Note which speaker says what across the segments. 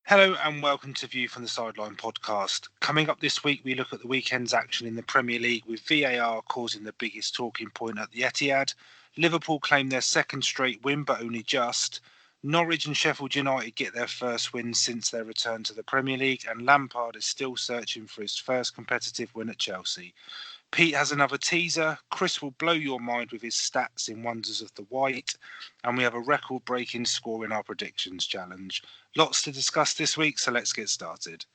Speaker 1: Hello and welcome to View from the Sideline podcast. Coming up this week, we look at the weekend's action in the Premier League with VAR causing the biggest talking point at the Etihad. Liverpool claim their second straight win, but only just. Norwich and Sheffield United get their first win since their return to the Premier League, and Lampard is still searching for his first competitive win at Chelsea. Pete has another teaser. Chris will blow your mind with his stats in Wonders of the White. And we have a record-breaking score in our predictions challenge. Lots to discuss this week, so let's get started.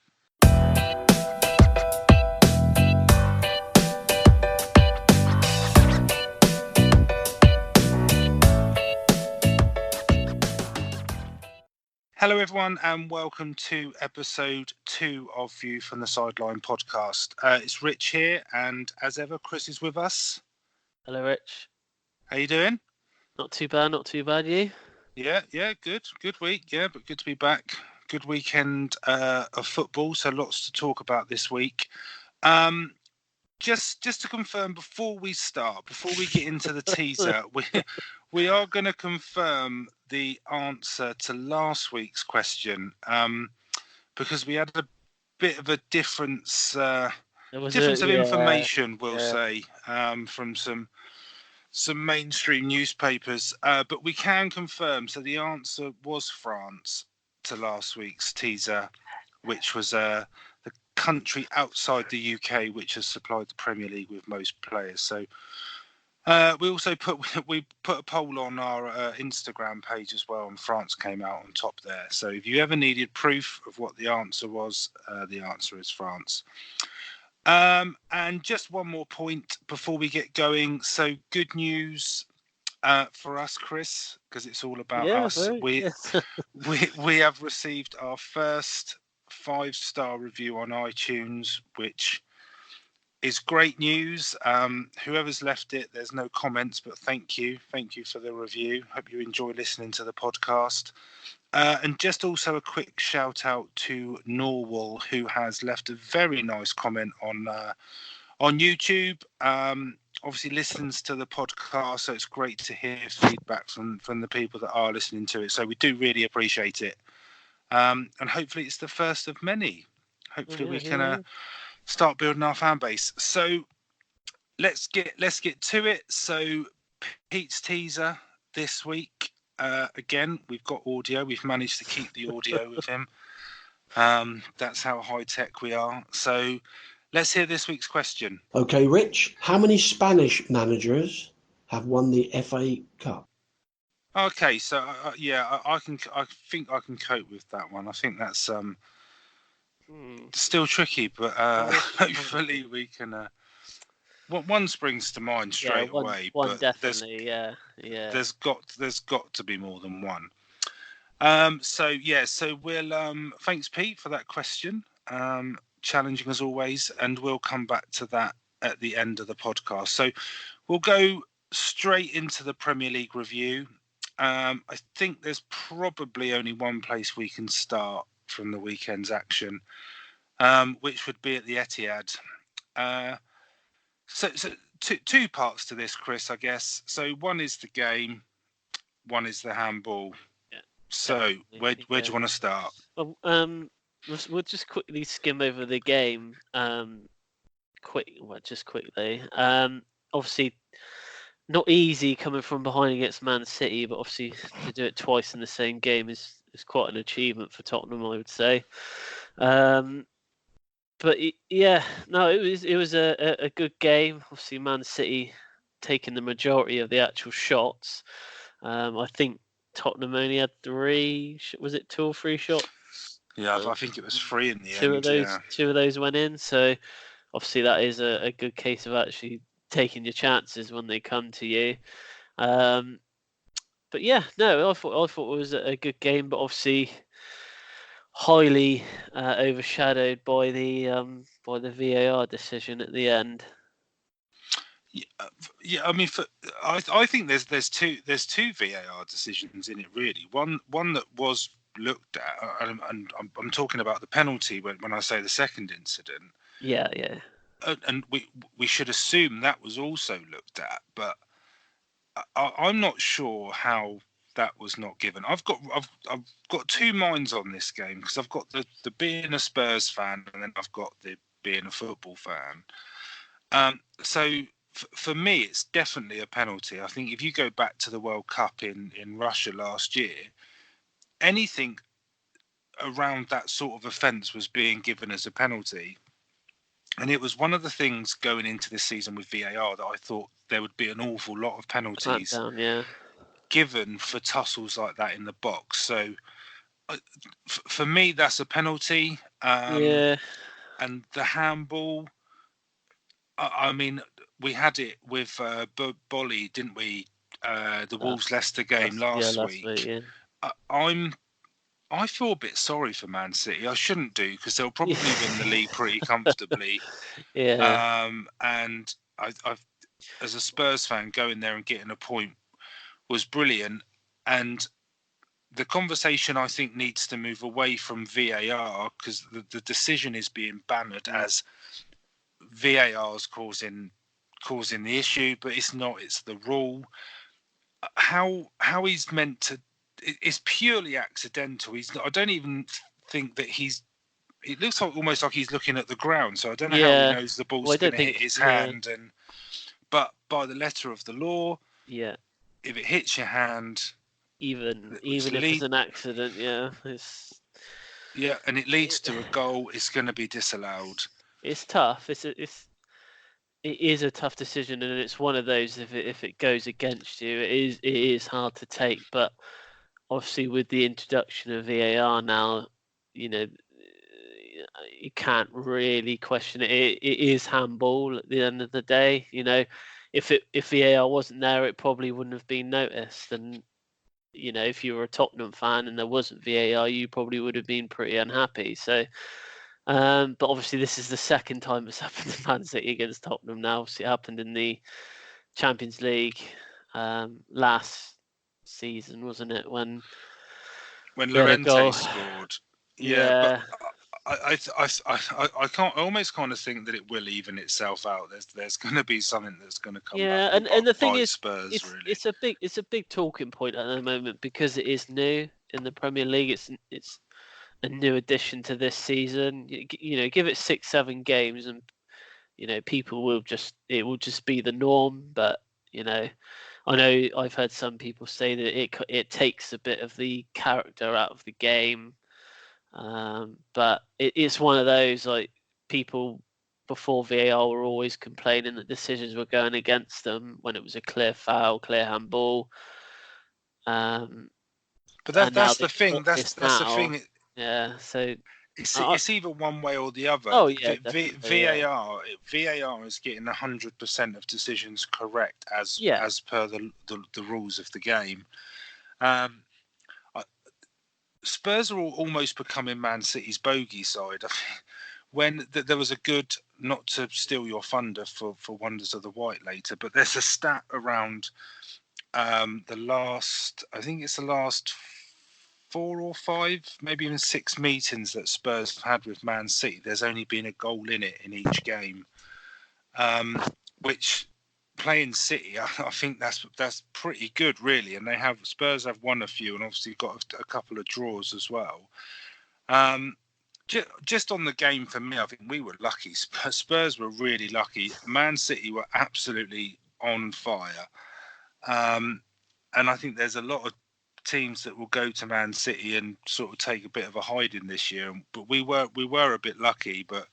Speaker 1: Hello everyone and welcome to episode 2 of View from the Sideline podcast. It's Rich here and as ever Chris is with us.
Speaker 2: Hello Rich.
Speaker 1: How you doing?
Speaker 2: Not too bad, you?
Speaker 1: Yeah, good week, but good to be back. Good weekend of football, so lots to talk about this week. Just to confirm before we get into the teaser, we are going to confirm the answer to last week's question because we had a bit of a difference of information, say, from some mainstream newspapers, but we can confirm. So the answer was France to last week's teaser, which was the country outside the UK which has supplied the Premier League with most players. So we also put a poll on our Instagram page as well, and France came out on top there. So if you ever needed proof of what the answer was, the answer is France. And just one more point before we get going. So good news for us, Chris, because it's all about us. We have received our first 5-star review on iTunes, which is great news. Whoever's left it, there's no comments, but thank you for the review. Hope you enjoy listening to the podcast. And just also a quick shout out to Norwell, who has left a very nice comment on YouTube. Obviously listens to the podcast, so it's great to hear feedback from the people that are listening to it. So we do really appreciate it. And hopefully it's the first of many. Hopefully we can start building our fan base. So let's get to it. So Pete's teaser this week. Again, we've got audio. We've managed to keep the audio with him. That's how high tech we are. So let's hear this week's question.
Speaker 3: Okay, Rich, how many Spanish managers have won the FA Cup?
Speaker 1: Okay, so I think I can cope with that one. I think that's still tricky, but hopefully we can. One springs to mind straight away.
Speaker 2: One
Speaker 1: but
Speaker 2: definitely, yeah.
Speaker 1: There's got to be more than one. So we'll thanks Pete for that question. Challenging as always, and we'll come back to that at the end of the podcast. So we'll go straight into the Premier League review. I think there's probably only one place we can start from the weekend's action, which would be at the Etihad. So two parts to this, Chris, I guess. So one is the game, one is the handball.
Speaker 2: Yeah.
Speaker 1: So where do you want to start?
Speaker 2: Well, we'll just quickly skim over the game. Quickly. Obviously, not easy coming from behind against Man City, but obviously to do it twice in the same game is quite an achievement for Tottenham, I would say. But it was a good game. Obviously, Man City taking the majority of the actual shots. I think Tottenham only had 3. Was it 2 or 3 shots?
Speaker 1: Yeah, I think it was 3 in the end.
Speaker 2: Two of those went in. So obviously that is a good case of actually taking your chances when they come to you. But yeah, no, I thought it was a good game, but obviously highly overshadowed by the VAR decision at the end.
Speaker 1: Yeah. I mean, I think there's two VAR decisions in it really. One that was looked at, and I'm talking about the penalty when I say the second incident.
Speaker 2: Yeah.
Speaker 1: And we should assume that was also looked at, but I'm not sure how that was not given. I've got two minds on this game, because I've got the being a Spurs fan, and then I've got the being a football fan. So for me, it's definitely a penalty. I think if you go back to the World Cup in Russia last year, anything around that sort of offence was being given as a penalty. And it was one of the things going into this season with VAR that I thought there would be an awful lot of penalties given for tussles like that in the box. So for me, that's a penalty. And the handball, I mean, we had it with Bolly, didn't we? The Wolves-Leicester game last week. I feel a bit sorry for Man City. I shouldn't do, because they'll probably win the league pretty comfortably. And I've, as a Spurs fan, going there and getting a point was brilliant. And the conversation, I think, needs to move away from VAR, because the decision is being bannered as VAR's causing the issue, but it's not. It's the rule. How he's meant to. It's purely accidental. I don't even think that it looks almost like he's looking at the ground. So I don't know how he knows the ball's going to hit his hand. But by the letter of the law, if it hits your hand,
Speaker 2: even if it's an accident,
Speaker 1: and it leads to a goal, it's going to be disallowed.
Speaker 2: It's tough. It is a tough decision, and it's one of those. If it goes against you, it is hard to take. But obviously, with the introduction of VAR now, you can't really question it. It is handball at the end of the day. If VAR wasn't there, it probably wouldn't have been noticed. And if you were a Tottenham fan and there wasn't VAR, you probably would have been pretty unhappy. So, but obviously, this is the second time it's happened to Man City against Tottenham now. Obviously, it happened in the Champions League last season, wasn't it? When
Speaker 1: Llorente scored. But I can't. I almost kind of think that it will even itself out. There's going to be something that's going to come back.
Speaker 2: And the thing is,
Speaker 1: Spurs,
Speaker 2: it's a big talking point at the moment, because it is new in the Premier League. It's a new addition to this season. Give it 6-7 games, and people will it will just be the norm. But I know I've heard some people say that it takes a bit of the character out of the game. But it's one of those, like, people before VAR were always complaining that decisions were going against them when it was a clear foul, clear handball.
Speaker 1: But that's the thing. That's the thing.
Speaker 2: Yeah. So
Speaker 1: it's either one way or the other.
Speaker 2: Oh yeah.
Speaker 1: VAR is getting 100% of decisions correct as per the rules of the game. Spurs are almost becoming Man City's bogey side. When there was a good, not to steal your thunder for Wonders of the White later, but there's a stat around the last 4 or 5, maybe even 6 meetings that Spurs have had with Man City. There's only been a goal in it in each game, which, playing City, I think that's pretty good, really. And Spurs have won a few, and obviously got a couple of draws as well. Just on the game, for me, I think we were lucky. Spurs were really lucky. Man City were absolutely on fire, and I think there's a lot of teams that will go to Man City and sort of take a bit of a hiding this year. But we were a bit lucky, but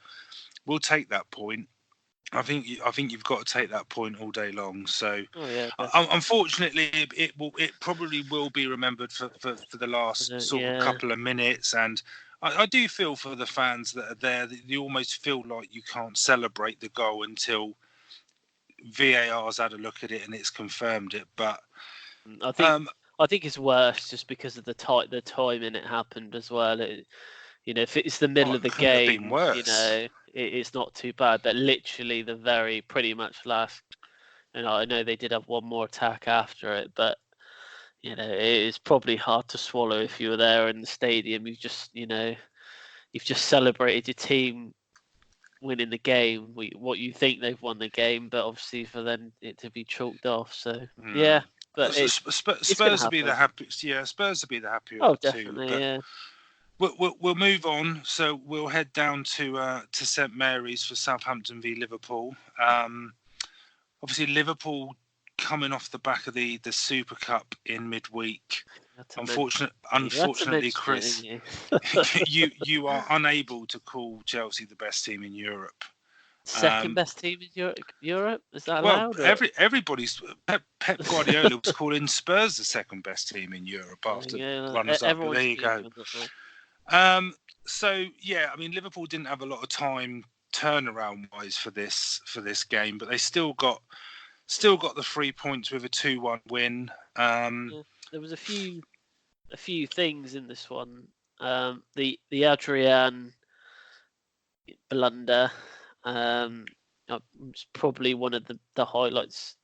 Speaker 1: we'll take that point. I think you've got to take that point all day long. So, unfortunately, it probably will be remembered for the last sort of couple of minutes. And I do feel for the fans that are there, that you almost feel like you can't celebrate the goal until VAR's had a look at it and it's confirmed it. But
Speaker 2: I think it's worse just because of the timing it happened as well. If it's the middle of the game, it's not too bad. But literally the pretty much last, I know they did have one more attack after it, but it is probably hard to swallow if you were there in the stadium. You've just celebrated your team winning the game, what you think they've won the game, but obviously for them it to be chalked off. So but
Speaker 1: Spurs will be the happiest. Yeah, Spurs will be the happier of the two.
Speaker 2: Definitely, yeah.
Speaker 1: We'll move on. So we'll head down to St Mary's for Southampton v Liverpool. Obviously, Liverpool coming off the back of the Super Cup in midweek. Unfortunately, Chris, you are unable to call Chelsea the best team in Europe.
Speaker 2: Second best team in Europe? Is that allowed?
Speaker 1: Well, everybody's Pep Guardiola was calling Spurs the second best team in Europe after runners up. But there you go. So yeah, I mean, Liverpool didn't have a lot of time turnaround wise for this game, but they still got the 3 points with a 2-1 win.
Speaker 2: There was a few things in this one. The Adrian blunder was probably one of the highlights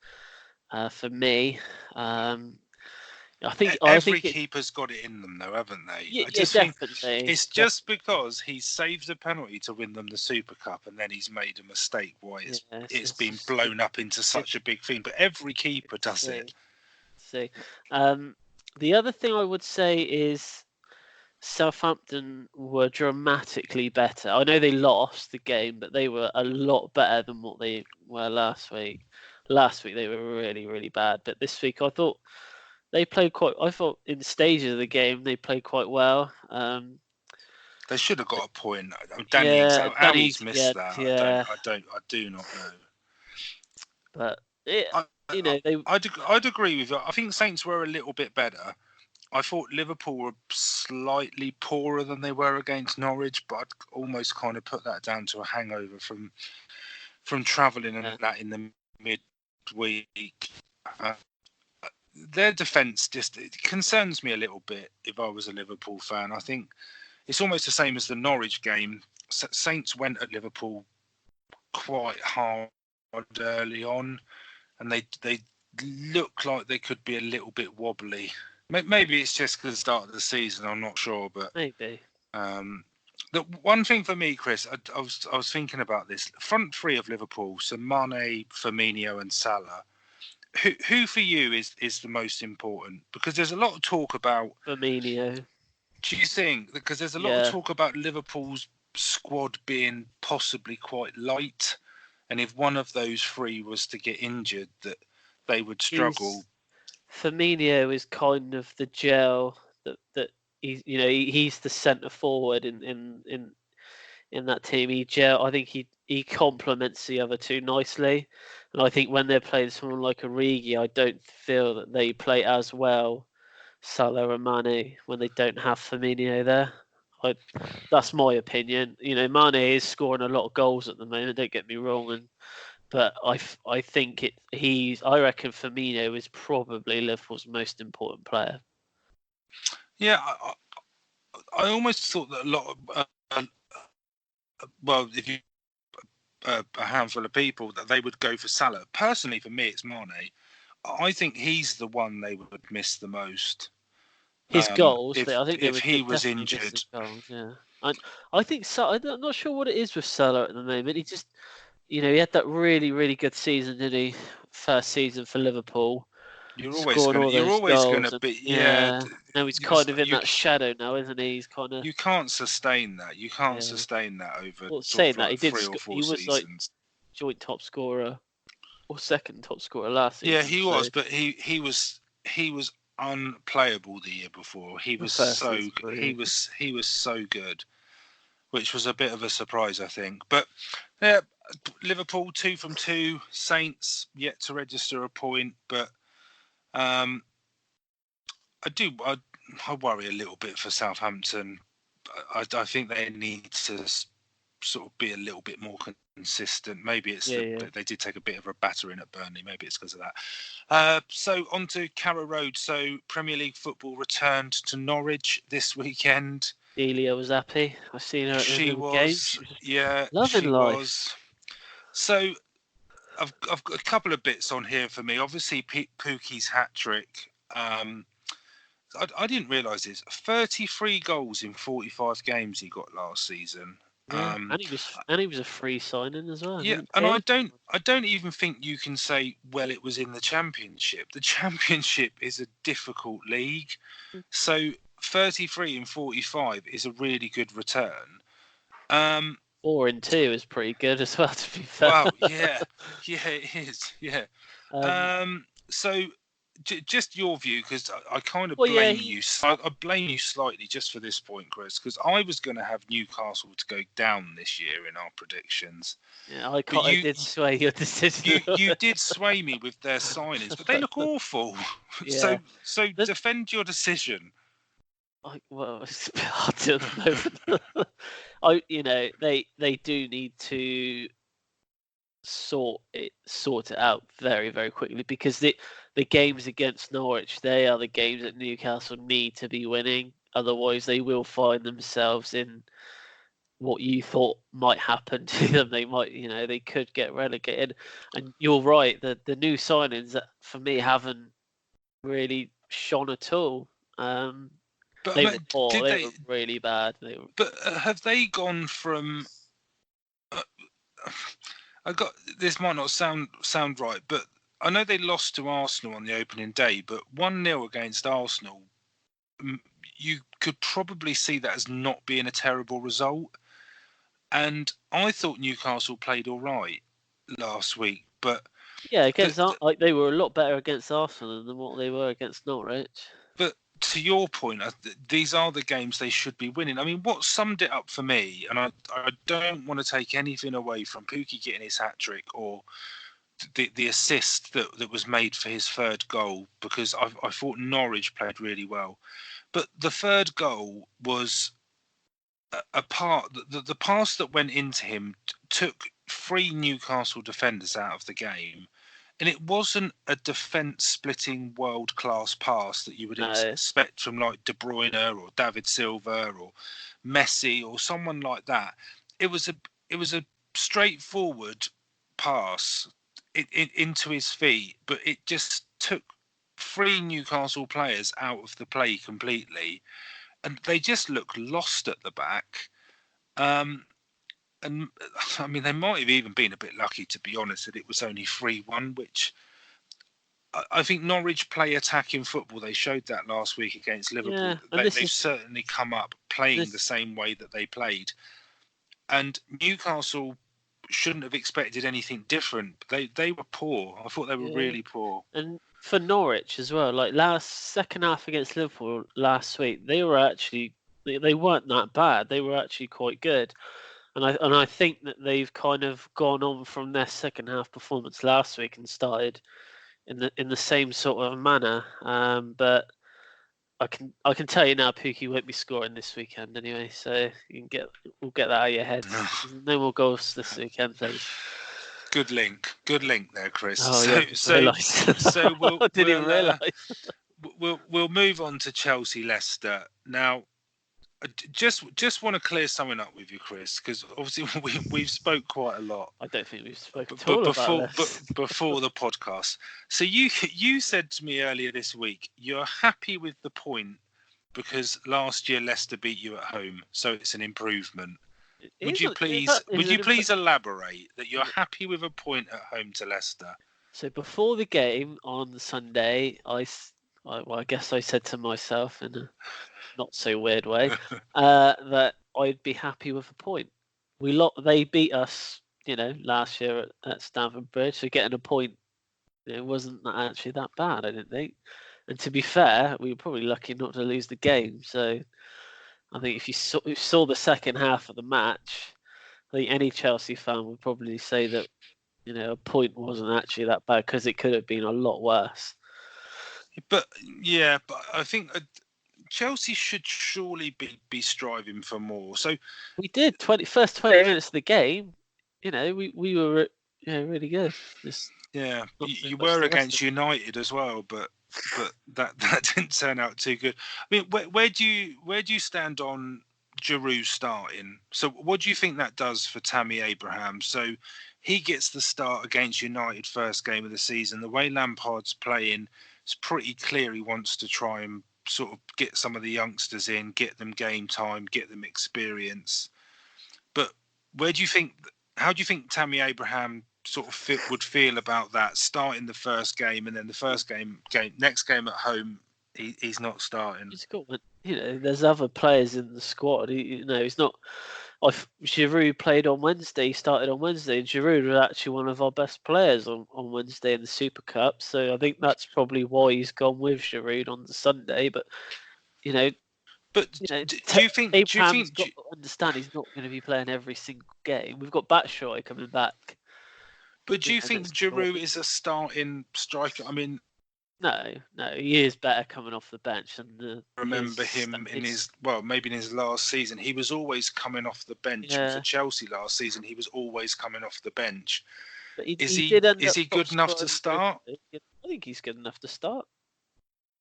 Speaker 2: for me. I think
Speaker 1: keeper's got it in them, though, haven't they?
Speaker 2: Yeah, definitely.
Speaker 1: It's just because he saved a penalty to win them the Super Cup, and then he's made a mistake. Why it's been blown up into such a big thing. But every keeper does it.
Speaker 2: See, the other thing I would say is Southampton were dramatically better. I know they lost the game, but they were a lot better than what they were last week. Last week they were really, really bad, but this week I thought they played I thought in stages of the game they played quite well.
Speaker 1: They should have got a point. Danny's missed that.
Speaker 2: Yeah.
Speaker 1: I do not know.
Speaker 2: But
Speaker 1: I'd agree with you. I think Saints were a little bit better. I thought Liverpool were slightly poorer than they were against Norwich, but I'd almost kind of put that down to a hangover from travelling and that in the midweek. Their defence it concerns me a little bit if I was a Liverpool fan. I think it's almost the same as the Norwich game. Saints went at Liverpool quite hard early on, and they look like they could be a little bit wobbly. Maybe it's just because the start of the season. I'm not sure, but
Speaker 2: maybe.
Speaker 1: The one thing for me, Chris, I was thinking about this front three of Liverpool: so Mane, Firmino, and Salah. Who for you is the most important? Because there's a lot of talk about
Speaker 2: Firmino.
Speaker 1: Do you think? Because there's a lot of talk about Liverpool's squad being possibly quite light, and if one of those three was to get injured, that they would struggle.
Speaker 2: Firmino is kind of the gel that he's the centre forward in that team. I think he complements the other two nicely, and I think when they're playing someone like Origi, I don't feel that they play as well, Salah and Mane, when they don't have Firmino there. That's my opinion. Mane is scoring a lot of goals at the moment. Don't get me wrong, but I think I reckon Firmino is probably Liverpool's most important player.
Speaker 1: Yeah, I almost thought that a lot of if you a handful of people that they would go for Salah. Personally, for me, it's Mane. I think he's the one they would miss the most.
Speaker 2: His goals. I think
Speaker 1: if he was injured.
Speaker 2: Goals, yeah. I think I'm not sure what it is with Salah at the moment. He just. He had that really, really good season, didn't he? First season for Liverpool.
Speaker 1: You're always going to be,
Speaker 2: Now he's kind of in that shadow now, isn't he? He's kind of.
Speaker 1: You can't sustain that. You can't sustain that over.
Speaker 2: Well, saying that, he did.
Speaker 1: 3 or 4
Speaker 2: he was
Speaker 1: seasons.
Speaker 2: Like joint top scorer, or second top scorer last season.
Speaker 1: Yeah, he was, but he was unplayable the year before. He was he was so good, which was a bit of a surprise, I think. But yeah. Liverpool 2 from 2. Saints yet to register a point, but I worry a little bit for Southampton. I think they need to sort of be a little bit more consistent. Maybe it's they did take a bit of a battering at Burnley. Maybe it's because of that. So on to Carrow Road. So Premier League football returned to Norwich this weekend.
Speaker 2: Delia was happy. I've seen her at the game.
Speaker 1: Loving
Speaker 2: life.
Speaker 1: Was. So, I've got a couple of bits on here for me. Obviously, Pukki's hat trick. I didn't realise this. 33 goals in 45 games he got last season.
Speaker 2: Yeah,
Speaker 1: Um,
Speaker 2: and he was a free signing as well.
Speaker 1: yeah, and I don't even think you can say, well, it was in the Championship. The Championship is a difficult league, so 33 and 45 is a really good return.
Speaker 2: 4-2 is pretty good as well, to be fair.
Speaker 1: Wow, yeah, it is, yeah. So just your view, because I kind of blame you. I blame you slightly just for this point, Chris, because I was going to have Newcastle to go down this year in our predictions.
Speaker 2: Yeah, I did sway your decision.
Speaker 1: You did sway me with their signings, but they look awful.
Speaker 2: Yeah.
Speaker 1: So defend your decision.
Speaker 2: Well, it's a bit hard to at the moment. They do need to sort it out very, very quickly, because the games against Norwich, they are the games that Newcastle need to be winning. Otherwise, they will find themselves in what you thought might happen to them. They could get relegated. And you're right, the new signings that for me haven't really shone at all.
Speaker 1: But
Speaker 2: they were poor. They were really bad.
Speaker 1: But have they gone from? This might not sound right, but I know they lost to Arsenal on the opening day, but 1-0 against Arsenal, you could probably see that as not being a terrible result. And I thought Newcastle played all right last week, but
Speaker 2: yeah, they were a lot better against Arsenal than what they were against Norwich.
Speaker 1: But to your point, these are the games they should be winning. I mean, what summed it up for me, and I don't want to take anything away from Pukki getting his hat-trick or the assist that was made for his third goal, because I thought Norwich played really well. But the third goal was a part, the pass that went into him took 3 Newcastle defenders out of the game. And it wasn't a defence-splitting world-class pass that you would expect from like De Bruyne or David Silva or Messi or someone like that. It was a straightforward pass into his feet, but it just took 3 Newcastle players out of the play completely, and they just looked lost at the back. And I mean, they might have even been a bit lucky, to be honest, that it was only 3-1, which I think Norwich play attacking football. They showed that last week against Liverpool.
Speaker 2: Yeah,
Speaker 1: they've certainly come up playing the same way that they played. And Newcastle shouldn't have expected anything different. They were poor. I thought they were really poor.
Speaker 2: And for Norwich as well, like second half against Liverpool last week, they weren't that bad. They were actually quite good. And I think that they've kind of gone on from their second half performance last week and started in the same sort of manner. But I can tell you now, Pukki won't be scoring this weekend anyway. So we'll get that out of your head. No more goals this weekend, please.
Speaker 1: Good link there, Chris.
Speaker 2: Oh, so
Speaker 1: we'll
Speaker 2: didn't even realise.
Speaker 1: We'll move on to Chelsea Leicester now. I just want to clear something up with you, Chris, because obviously we've spoke quite a lot.
Speaker 2: I don't think we've spoken at all about this.
Speaker 1: Before the podcast. So you said to me earlier this week you're happy with the point because last year Leicester beat you at home, so it's an improvement. Would you please elaborate that you're happy with a point at home to Leicester?
Speaker 2: So before the game on Sunday, I guess I said to myself in a not so weird way that I'd be happy with a point. They beat us, last year at Stamford Bridge, so getting a point, it wasn't actually that bad, I didn't think. And to be fair, we were probably lucky not to lose the game. So I think if you saw the second half of the match, I think any Chelsea fan would probably say that a point wasn't actually that bad because it could have been a lot worse.
Speaker 1: But I think Chelsea should surely be striving for more. So
Speaker 2: we did. First 20 minutes of the game, we were really good.
Speaker 1: You were against United as well, but that didn't turn out too good. I mean, where do you stand on Giroud starting? So what do you think that does for Tammy Abraham? So he gets the start against United first game of the season. The way Lampard's playing, it's pretty clear he wants to try and sort of get some of the youngsters in, get them game time, get them experience. But Where do you think? How do you think Tammy Abraham sort of would feel about that, starting the first game and then the first next game at home, he's not starting?
Speaker 2: He's got, there's other players in the squad. He's not. Giroud played on Wednesday. He started on Wednesday, and Giroud was actually one of our best players on Wednesday in the Super Cup. So I think that's probably why he's gone with Giroud on the Sunday. But
Speaker 1: But do you think?
Speaker 2: Abraham's got to understand he's not going to be playing every single game. We've got Batshuayi coming back.
Speaker 1: But do you think Giroud is a starting striker? I mean,
Speaker 2: no, he is better coming off the bench.
Speaker 1: Remember him maybe in his last season, he was always coming off the bench. Yeah. For Chelsea last season, he was always coming off the bench. Is he good enough to start?
Speaker 2: I think he's good enough to start.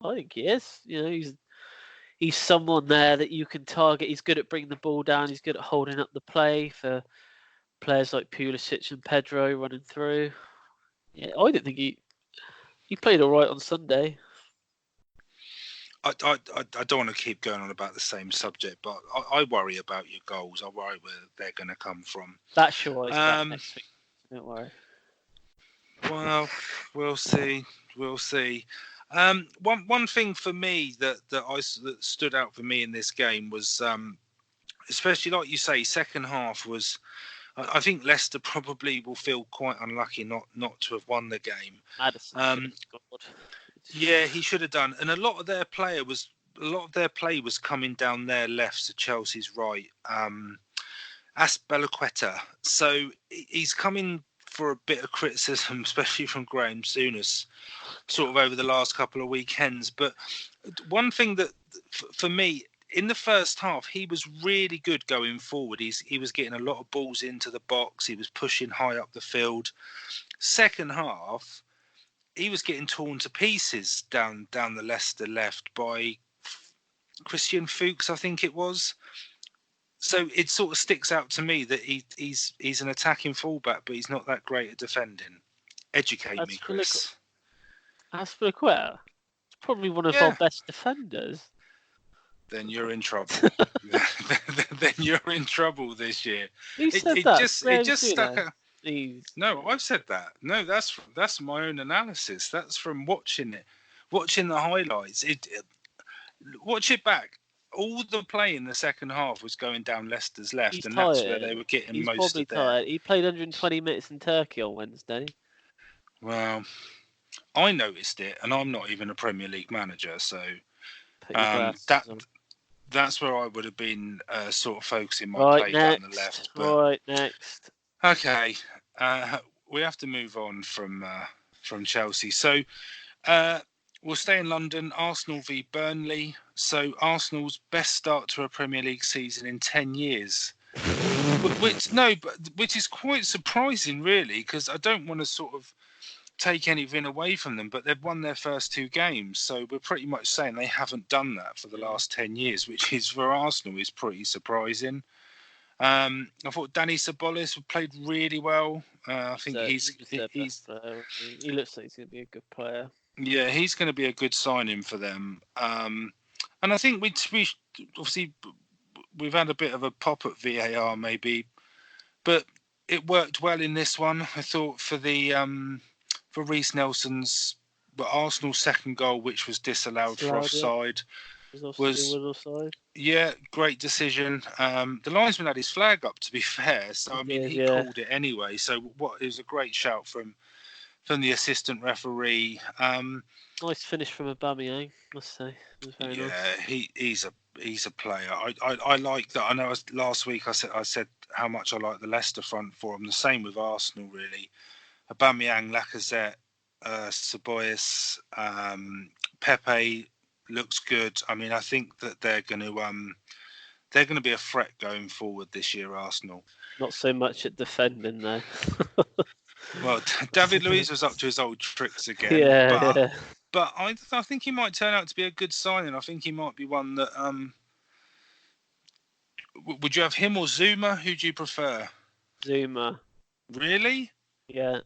Speaker 2: I think he is. He's someone there that you can target. He's good at bringing the ball down. He's good at holding up the play for players like Pulisic and Pedro running through. Yeah, I didn't think he played all right on Sunday.
Speaker 1: I don't want to keep going on about the same subject, but I worry about your goals. I worry where they're going to come from.
Speaker 2: That's sure. Next week. Don't worry.
Speaker 1: Well, we'll see. One thing for me that stood out for me in this game was, especially like you say, second half was. I think Leicester probably will feel quite unlucky not to have won the game.
Speaker 2: Maddison
Speaker 1: yeah, he should have done. And a lot of their play was coming down their left to Chelsea's right. Azpilicueta. So he's coming for a bit of criticism, especially from Graham Souness, sort of over the last couple of weekends. But one thing that, for me, in the first half, he was really good going forward. He was getting a lot of balls into the box. He was pushing high up the field. Second half, he was getting torn to pieces down the Leicester left by Christian Fuchs, I think it was. So it sort of sticks out to me that he's an attacking fullback, but he's not that great at defending. Educate me, Chris.
Speaker 2: Azpilicueta, it's probably one of our best defenders.
Speaker 1: Then you're in trouble. Then you're in trouble this year.
Speaker 2: Who said that?
Speaker 1: It just stuck out. No, I've said that. No, that's my own analysis. That's from watching the highlights. Watch it back. All the play in the second half was going down Leicester's left, that's where they were getting most of their.
Speaker 2: He played 120 minutes in Turkey on Wednesday.
Speaker 1: Well, I noticed it, and I'm not even a Premier League manager, so that's where I would have been sort of focusing my play down the left.
Speaker 2: Right, next.
Speaker 1: Okay, we have to move on from Chelsea. So we'll stay in London. Arsenal v Burnley. So Arsenal's best start to a Premier League season in 10 years. Which is quite surprising, really, because I don't want to sort of take anything away from them, but they've won their first two games, so we're pretty much saying they haven't done that for the last 10 years, which is, for Arsenal, is pretty surprising. I thought Danny Ceballos played really well. I think he
Speaker 2: looks like he's going to be a good player.
Speaker 1: Yeah, he's going to be a good signing for them. And I think we obviously we've had a bit of a pop at VAR maybe, but it worked well in this one. I thought for Reece Nelson's Arsenal's second goal, which was disallowed for offside, was offside. Yeah, great decision. The linesman had his flag up, to be fair, so I mean he called it anyway. So it was a great shout from the assistant referee.
Speaker 2: Nice finish from Aubameyang, must say.
Speaker 1: Nice. He's a player. I like that. I know last week I said how much I like the Leicester front four. I'm the same with Arsenal, really. Aubameyang, Lacazette, Ceballos, Pepe looks good. I mean, I think that they're going to be a threat going forward this year, Arsenal.
Speaker 2: Not so much at defending, though.
Speaker 1: Well, David Luiz was up to his old tricks again. But I think he might turn out to be a good signing. I think he might be one that. Would you have him or Zuma? Who do you prefer?
Speaker 2: Zuma.
Speaker 1: Really?
Speaker 2: Yeah.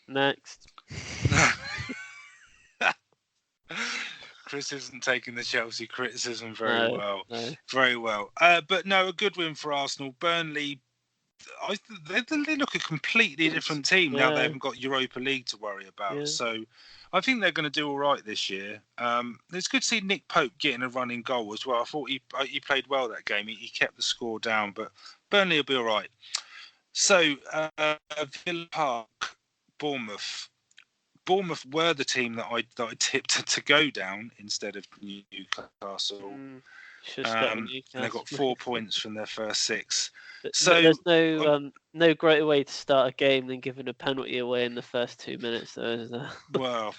Speaker 2: Next.
Speaker 1: Chris isn't taking the Chelsea criticism
Speaker 2: No.
Speaker 1: very well. But no, a good win for Arsenal. Burnley, they look a completely different team now. They haven't got Europa League to worry about.
Speaker 2: Yeah.
Speaker 1: So I think they're going to do all right this year. It's good to see Nick Pope getting a running goal as well. I thought he played well that game. He kept the score down, but Burnley will be all right. So Villa Park, Bournemouth. Bournemouth were the team that I tipped to go down instead of Newcastle. And they got 4 points from their first 6. So
Speaker 2: there's no greater way to start a game than giving a penalty away in the first 2 minutes, though, is there?
Speaker 1: Well,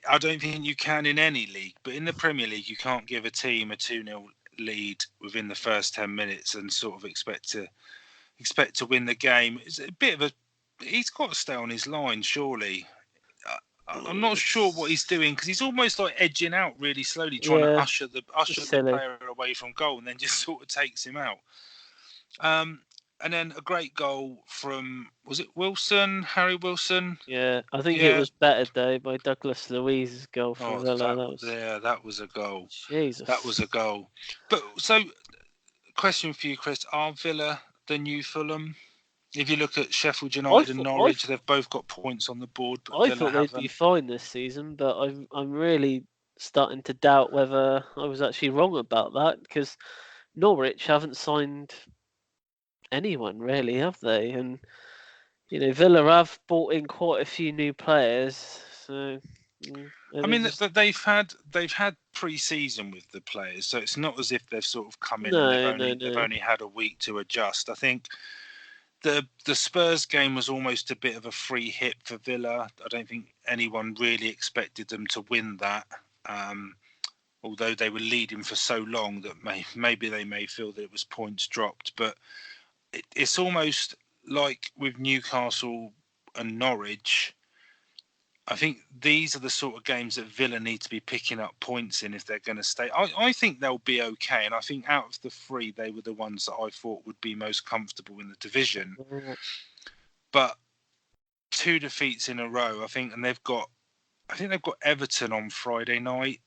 Speaker 1: I don't think you can in any league, but in the Premier League, you can't give a team a 2-0 lead within the first 10 minutes and sort of expect to win the game. It's a bit of a. He's got to stay on his line, surely. I'm not sure what he's doing because he's almost like edging out really slowly, trying to usher the player away from goal, and then just sort of takes him out. And then a great goal from, was it Wilson, Harry Wilson?
Speaker 2: Yeah, I think it was bettered though by Douglas Luiz's goal for Villa.
Speaker 1: That was a goal.
Speaker 2: Jesus,
Speaker 1: that was a goal. But so, question for you, Chris: are Villa the new Fulham? If you look at Sheffield United and Norwich, they've both got points on the board. But
Speaker 2: I thought they'd be fine this season, but I'm really starting to doubt whether I was actually wrong about that because Norwich haven't signed anyone really, have they? And Villa have brought in quite a few new players. So
Speaker 1: I mean, they've had pre-season with the players, so it's not as if they've sort of come in and they've only had a week to adjust. I think. The Spurs game was almost a bit of a free hit for Villa. I don't think anyone really expected them to win that, although they were leading for so long that maybe they may feel that it was points dropped. But it's almost like with Newcastle and Norwich, I think these are the sort of games that Villa need to be picking up points in if they're going to stay. I think they'll be okay, and I think out of the 3, they were the ones that I thought would be most comfortable in the division. But 2 defeats in a row, I think they've got Everton on Friday night.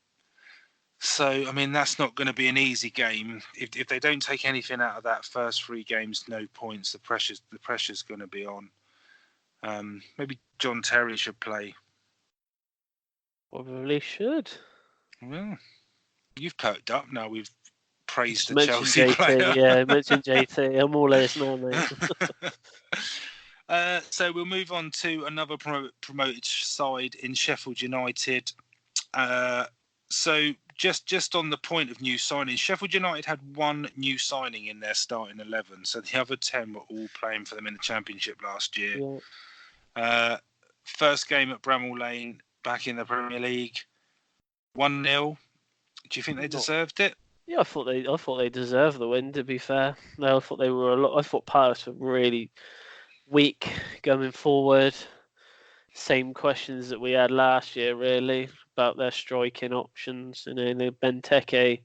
Speaker 1: So I mean, that's not going to be an easy game. If they don't take anything out of that first 3 games, no points. The pressure's going to be on. Maybe John Terry should play.
Speaker 2: Probably should.
Speaker 1: Well, you've perked up now. We've praised the
Speaker 2: Chelsea
Speaker 1: JT, player.
Speaker 2: Yeah, mentioned JT. I'm all ears now,
Speaker 1: mate. So we'll move on to another promoted side in Sheffield United. So just on the point of new signings, Sheffield United had 1 new signing in their starting 11. So the other 10 were all playing for them in the Championship last year. Yeah. First game at Bramall Lane. Back in the Premier League, 1-0. Do you think they deserved it?
Speaker 2: Yeah, I thought they deserved the win. To be fair, I thought they were I thought Palace were really weak going forward. Same questions that we had last year, really, about their striking options. Benteke.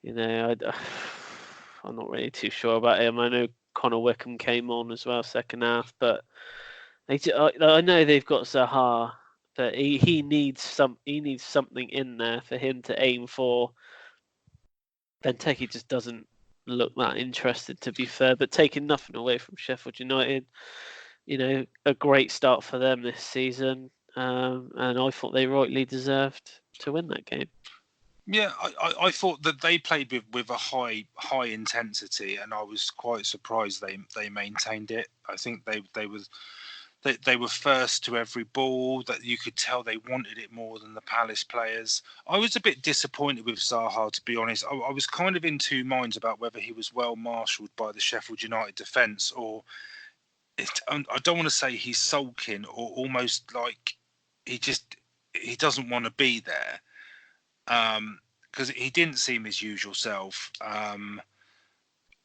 Speaker 2: I'm not really too sure about him. I know Connor Wickham came on as well second half, but I know they've got Zaha. But he needs something in there for him to aim for. Benteke just doesn't look that interested, to be fair. But taking nothing away from Sheffield United, a great start for them this season, and I thought they rightly deserved to win that game.
Speaker 1: Yeah, I thought that they played with a high intensity, and I was quite surprised they maintained it. I think they were first to every ball, that you could tell they wanted it more than the Palace players. I was a bit disappointed with Zaha, to be honest. I was kind of in 2 minds about whether he was well marshalled by the Sheffield United defence, or I don't want to say he's sulking, or almost like he doesn't want to be there, because he didn't seem his usual self. And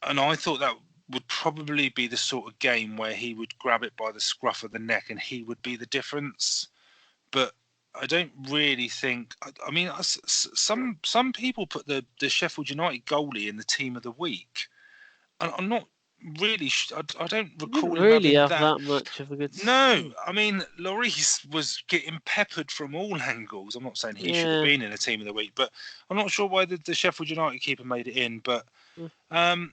Speaker 1: I thought that would probably be the sort of game where he would grab it by the scruff of the neck and he would be the difference. But I don't really think. I mean, some people put the Sheffield United goalie in the team of the week. And I'm not really. I don't
Speaker 2: He didn't
Speaker 1: recall him
Speaker 2: really
Speaker 1: having
Speaker 2: have that much of a good
Speaker 1: No,
Speaker 2: season.
Speaker 1: I mean, Lloris was getting peppered from all angles. I'm not saying he should have
Speaker 2: Yeah.
Speaker 1: been in a team of the week, but I'm not sure why the Sheffield United keeper made it in. But
Speaker 2: Mm.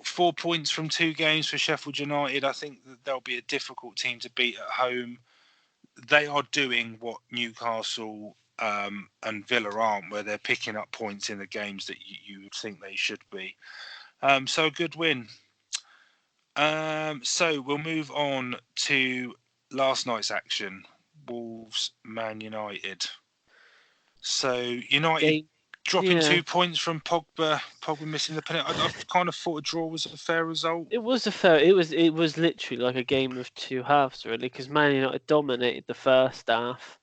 Speaker 1: 4 points from 2 games for Sheffield United. I think that they'll be a difficult team to beat at home. They are doing what Newcastle and Villa aren't, where they're picking up points in the games that you would think they should be. So a good win. So we'll move on to last night's action. Wolves, Man United. So United dropping
Speaker 2: Yeah.
Speaker 1: 2 points from Pogba. Pogba missing the penalty. I kind of thought a draw was a fair result.
Speaker 2: It was it was literally like a game of two halves, really, because Man United dominated the first half,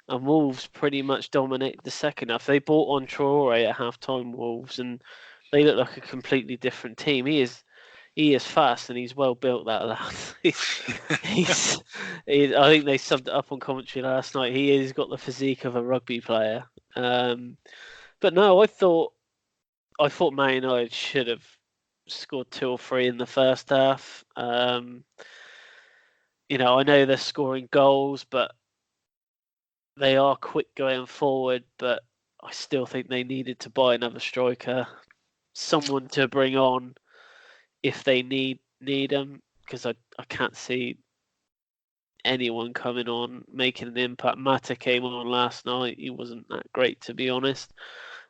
Speaker 2: and Wolves pretty much dominated the second half. They brought on Traore at half-time, Wolves, and they look like a completely different team. He is fast and he's well built. That lad. I think they subbed it up on commentary last night. He has got the physique of a rugby player. But no, I thought Man United should have scored 2 or 3 in the first half. I know they're scoring goals, but they are quick going forward. But I still think they needed to buy another striker, someone to bring on if they need them, because I can't see anyone coming on making an impact. Mata came on last night. He wasn't that great, to be honest.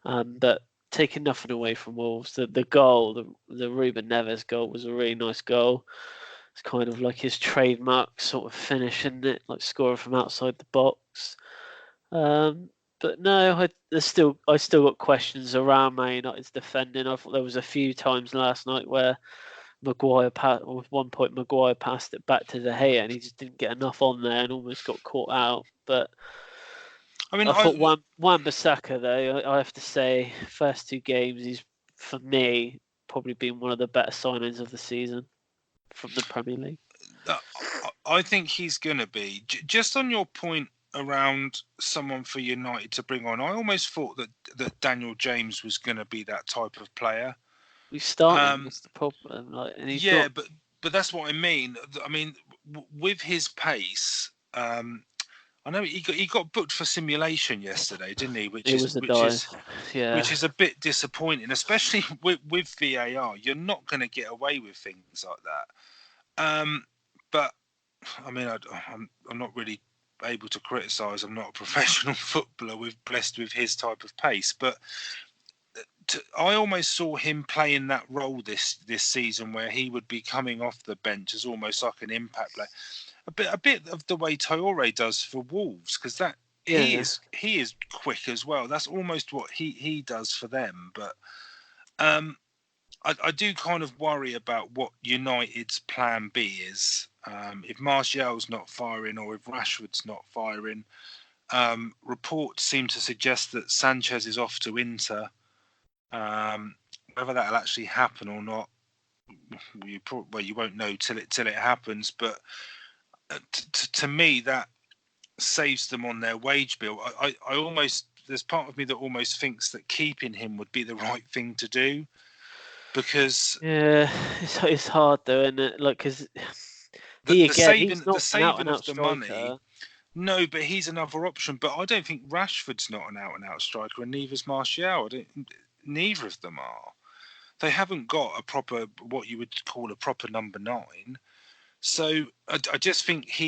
Speaker 2: But taking nothing away from Wolves, the goal, the Ruben Neves goal was a really nice goal. It's kind of like his trademark sort of finish, isn't it? Like scoring from outside the box. But no, I still got questions around Man United's defending. I thought there was a few times last night where Maguire passed it back to De Gea, and he just didn't get enough on there and almost got caught out. But
Speaker 1: I mean,
Speaker 2: I thought Wan-Bissaka, though, I have to say, first 2 games, he's, for me, probably been one of the better signings of the season from the Premier League.
Speaker 1: I think he's going to be. Just on your point around someone for United to bring on, I almost thought that Daniel James was going to be that type of player.
Speaker 2: We started. That's the problem. And he's not...
Speaker 1: but that's what I mean. I mean, with his pace, I know he got booked for simulation yesterday, didn't he? Which is a bit disappointing, especially with VAR. You're not going to get away with things like that. But I mean, I'm not really able to criticise. I'm not a professional footballer blessed with his type of pace, but I almost saw him playing that role this season, where he would be coming off the bench as almost like an impact player, a bit of the way Traore does for Wolves, because he is quick as well. That's almost what he does for them. But I do kind of worry about what United's plan B is. If Martial's not firing or if Rashford's not firing, reports seem to suggest that Sanchez is off to Inter. Whether that'll actually happen or not, you won't know till it happens. But to me, that saves them on their wage bill. I almost, there's part of me that almost thinks that keeping him would be the right thing to do, because
Speaker 2: it's hard though, isn't it? Like, because
Speaker 1: the saving
Speaker 2: of
Speaker 1: the money. No, but he's another option. But I don't think Rashford's not an out-and-out striker, and neither's Martial. Neither of them are. They haven't got a proper, what you would call a proper number 9. So I just think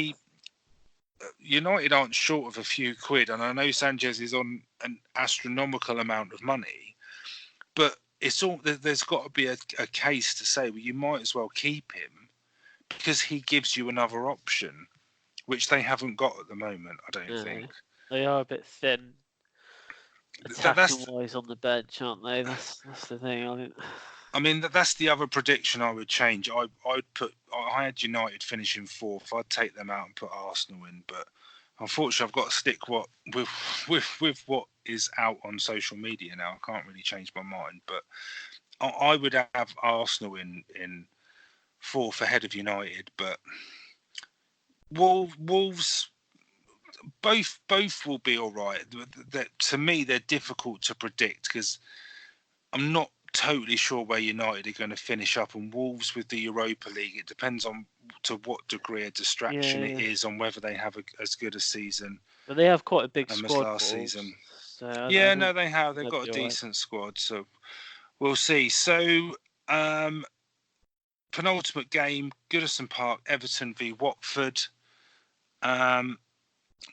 Speaker 1: United aren't short of a few quid, and I know Sanchez is on an astronomical amount of money, but there's got to be a case to say, well, you might as well keep him because he gives you another option, which they haven't got at the moment, I don't think.
Speaker 2: They are a bit thin, attacking-wise, on the bench, aren't they? That's the thing.
Speaker 1: I mean, that's the other prediction I would change. I had United finishing 4th. I'd take them out and put Arsenal in, but unfortunately, I've got to stick with what is out on social media now. I can't really change my mind, but I would have Arsenal in 4th ahead of United. But Wolves, both will be all right. To me, they're difficult to predict because I'm not totally sure where United are going to finish up, and Wolves with the Europa League. It depends on to what degree a distraction it is on whether they have as good a season.
Speaker 2: But they have quite a big
Speaker 1: as
Speaker 2: squad
Speaker 1: last season.
Speaker 2: So
Speaker 1: Yeah, no, they have. They've got a decent squad, so we'll see. So, penultimate game, Goodison Park, Everton v Watford. Do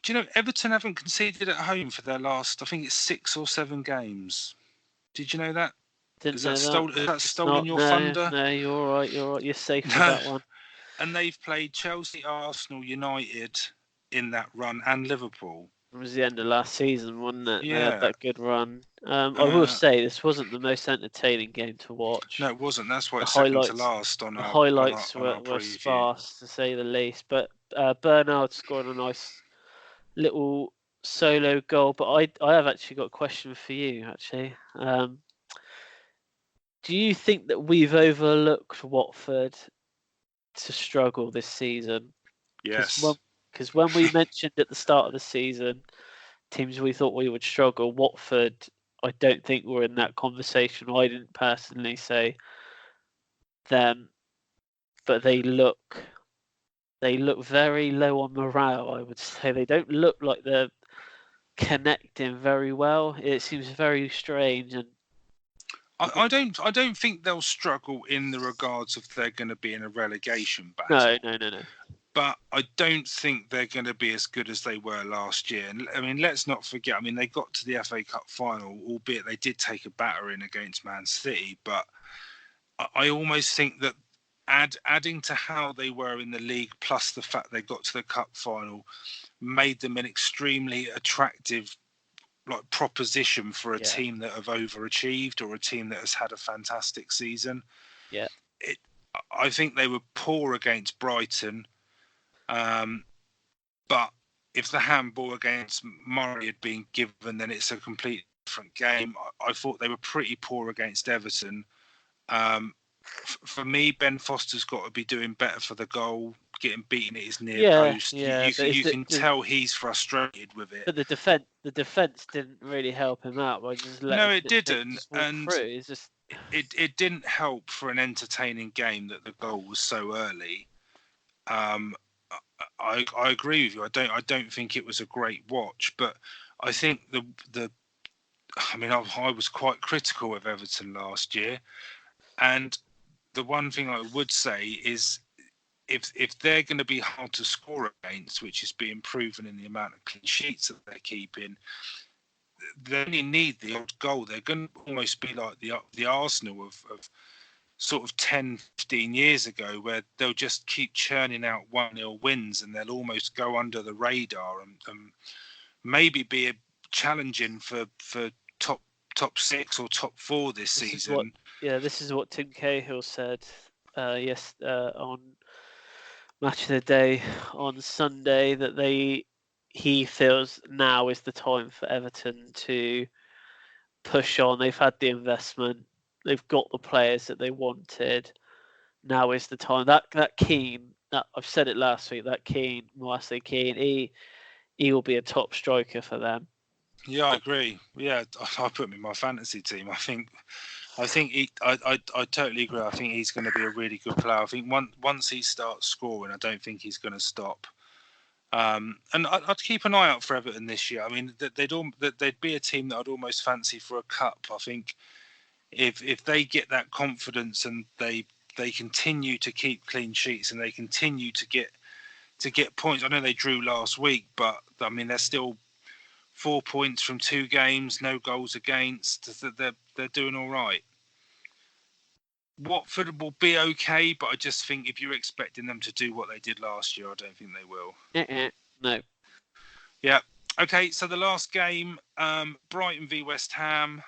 Speaker 1: you know Everton haven't conceded at home for their last, I think it's 6 or 7 games. Did you know that?
Speaker 2: Is that
Speaker 1: stolen your thunder?
Speaker 2: No, you're all right. You're all right. You're safe with that one.
Speaker 1: And they've played Chelsea, Arsenal, United in that run, and Liverpool.
Speaker 2: It was the end of last season, wasn't it?
Speaker 1: Yeah.
Speaker 2: They had that good run. I will say this wasn't the most entertaining game to watch.
Speaker 1: No, it wasn't. That's why it's second to last on our
Speaker 2: highlights
Speaker 1: on our
Speaker 2: were sparse, to say the least. But Bernard scored a nice little solo goal. But I have actually got a question for you, actually. Do you think that we've overlooked Watford to struggle this season?
Speaker 1: Yes.
Speaker 2: Because when we mentioned at the start of the season teams we thought we would struggle, Watford, I don't think were in that conversation. I didn't personally say them, but they look very low on morale, I would say. They don't look like they're connecting very well. It seems very strange, and
Speaker 1: I don't think they'll struggle in the regards of they're going to be in a relegation battle.
Speaker 2: No.
Speaker 1: But I don't think they're going to be as good as they were last year. And I mean, let's not forget. I mean, they got to the FA Cup final, albeit they did take a battering against Man City. But I almost think that adding to how they were in the league, plus the fact they got to the cup final, made them an extremely attractive proposition for a team that have overachieved or a team that has had a fantastic season.
Speaker 2: Yeah,
Speaker 1: I think they were poor against Brighton, but if the handball against Murray had been given, then it's a completely different game. I thought they were pretty poor against Everton. For me, Ben Foster's got to be doing better for the goal. Getting beaten at his near post, you can tell he's frustrated with it.
Speaker 2: But the defense didn't really help him out by just letting.
Speaker 1: No, it didn't, and
Speaker 2: it's just
Speaker 1: it didn't help for an entertaining game that the goal was so early. I agree with you. I don't think it was a great watch, but I think I was quite critical of Everton last year, and the one thing I would say is, if they're going to be hard to score against, which is being proven in the amount of clean sheets that they're keeping, they only need the odd goal. They're going to almost be like the Arsenal of sort of 10, 15 years ago, where they'll just keep churning out 1-0 wins and they'll almost go under the radar and maybe be challenging for top 6 or top 4 this season.
Speaker 2: This is what Tim Cahill said on Match of the Day on Sunday, that he feels now is the time for Everton to push on. They've had the investment, they've got the players that they wanted. Now is the time. That Keane, I've said it last week, that Moise Keane, he will be a top striker for them.
Speaker 1: Yeah, I agree. Yeah, I put him in my fantasy team. I totally agree. I think he's going to be a really good player. I think once he starts scoring, I don't think he's going to stop. And I'd keep an eye out for Everton this year. I mean, they'd be a team that I'd almost fancy for a cup. I think if they get that confidence and they continue to keep clean sheets and they continue to get points. I know they drew last week, but I mean they're still 4 points from 2 games, no goals against. They're doing all right. Watford will be okay, but I just think if you're expecting them to do what they did last year, I don't think they will.
Speaker 2: No.
Speaker 1: Yeah. Okay, so the last game, Brighton v West Ham.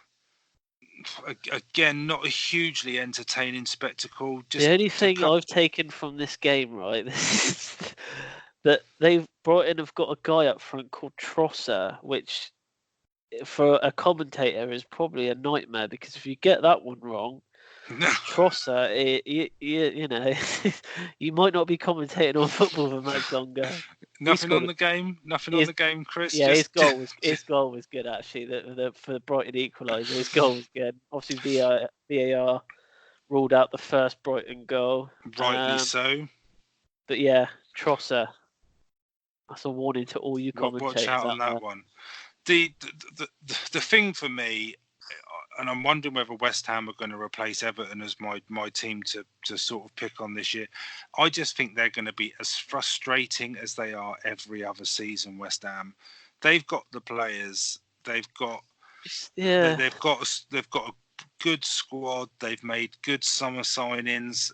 Speaker 1: Again, not a hugely entertaining spectacle.
Speaker 2: The only thing I've taken from this game, right, is that Brighton have got a guy up front called Trosser, which for a commentator is probably a nightmare, because if you get that one wrong, Trossard, you know, you might not be commentating on football for much longer.
Speaker 1: Nothing on the game, Chris.
Speaker 2: Yeah, his goal was good actually. For the Brighton equaliser, his goal was good. Obviously, VAR ruled out the first Brighton goal.
Speaker 1: Rightly so.
Speaker 2: But yeah, Trossard. That's a warning to all you commentators.
Speaker 1: Watch out on that one. The thing for me, and I'm wondering whether West Ham are going to replace Everton as my team to sort of pick on this year. I just think they're going to be as frustrating as they are every other season. West Ham, they've got the players, they've got a good squad, they've made good summer signings.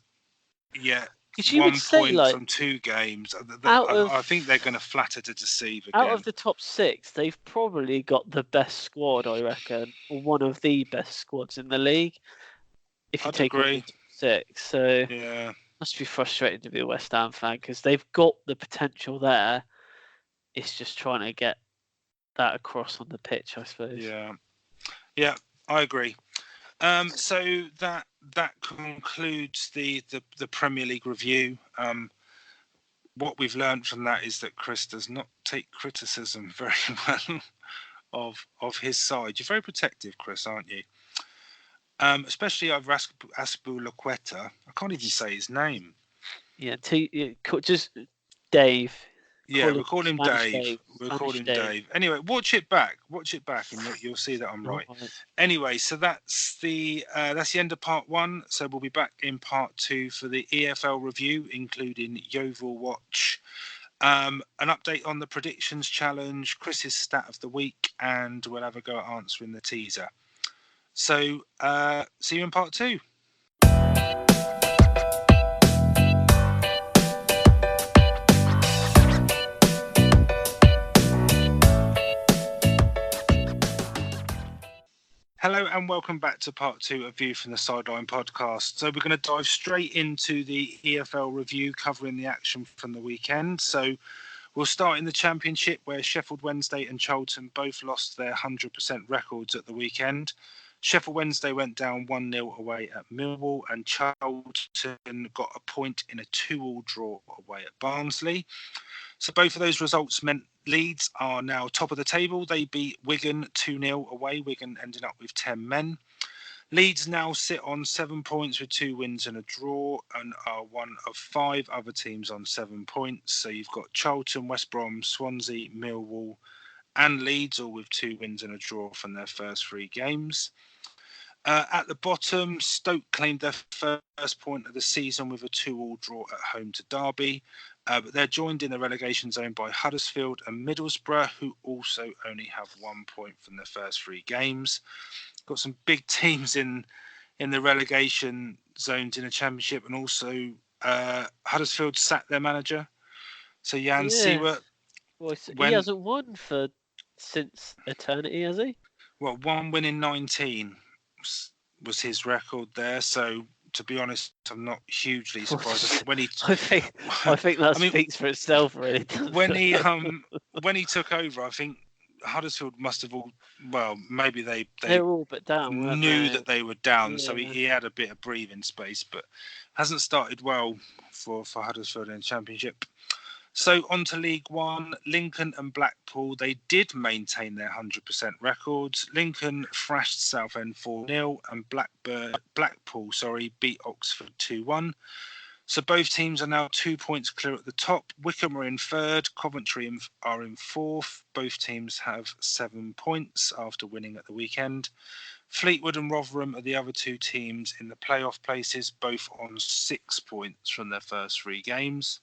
Speaker 1: Yeah. 1 point from 2 games. I think they're going to flatter to deceive again.
Speaker 2: Out of the top 6, they've probably got the best squad, I reckon, or one of the best squads in the league. If you take the top 6, so
Speaker 1: yeah,
Speaker 2: must be frustrating to be a West Ham fan because they've got the potential there. It's just trying to get that across on the pitch, I suppose.
Speaker 1: Yeah, I agree. So that concludes the Premier League review. What we've learned from that is that Chris does not take criticism very well of his side. You're very protective, Chris, aren't you? Especially over Azpilicueta. I can't even say his name.
Speaker 2: Yeah, just Dave.
Speaker 1: Yeah, we'll call him Dave. We'll call him Dave. Anyway, watch it back, and you'll see that I'm right. Anyway, so that's the end of part 1. So we'll be back in part 2 for the EFL review, including Yeovil Watch, an update on the predictions challenge, Chris's stat of the week, and we'll have a go at answering the teaser. So see you in part 2. Hello and welcome back to part 2 of View from the Sideline podcast. So we're going to dive straight into the EFL review covering the action from the weekend. So we'll start in the Championship where Sheffield Wednesday and Charlton both lost their 100% records at the weekend. Sheffield Wednesday went down 1-0 away at Millwall and Charlton got a point in a 2-2 draw away at Barnsley. So both of those results meant Leeds are now top of the table. They beat Wigan 2-0 away. Wigan ending up with 10 men. Leeds now sit on 7 points with 2 wins and a draw and are one of 5 other teams on 7 points. So you've got Charlton, West Brom, Swansea, Millwall and Leeds all with 2 wins and a draw from their first 3 games. At the bottom, Stoke claimed their first point of the season with a 2-2 draw at home to Derby. But they're joined in the relegation zone by Huddersfield and Middlesbrough, who also only have 1 point from their first 3 games. Got some big teams in the relegation zones in the Championship, and also Huddersfield sacked their manager. So Jan Siewert...
Speaker 2: he hasn't won since eternity, has he?
Speaker 1: Well, 1 win in 19 was his record there. So, to be honest, I'm not hugely surprised.
Speaker 2: I think that speaks for itself, really.
Speaker 1: When he took over, I think Huddersfield must have maybe they
Speaker 2: were all but down.
Speaker 1: Knew that they were down, so he had a bit of breathing space, but hasn't started well for Huddersfield in the Championship. So on to League One, Lincoln and Blackpool, they did maintain their 100% records. Lincoln thrashed Southend 4-0 and Blackpool beat Oxford 2-1. So both teams are now 2 points clear at the top. Wickham are in 3rd, Coventry are in 4th. Both teams have 7 points after winning at the weekend. Fleetwood and Rotherham are the other 2 teams in the playoff places, both on 6 points from their first 3 games.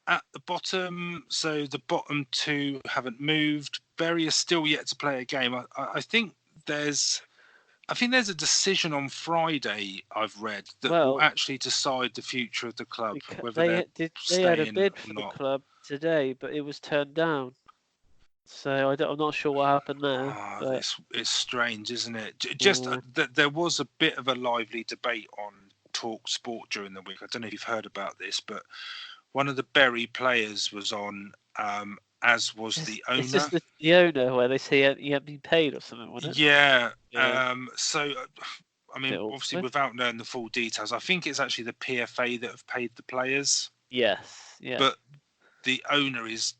Speaker 1: At the bottom, so the bottom 2 haven't moved. Bury are still yet to play a game. I think there's a decision on Friday I've read that will actually decide the future of the club, whether they
Speaker 2: had a bid for the club today, but it was turned down. So I'm not sure what happened there.
Speaker 1: It's strange, isn't it? Just there was a bit of a lively debate on Talk Sport during the week. I don't know if you've heard about this, but one of the Bury players was on, as was the owner.
Speaker 2: It's just the owner where they say he hadn't been paid or something, wasn't it?
Speaker 1: Yeah. So I mean,
Speaker 2: Bit
Speaker 1: obviously,
Speaker 2: awkward.
Speaker 1: without knowing the full details, I think it's actually the PFA that have paid the players,
Speaker 2: Yes, yeah.
Speaker 1: but the owner is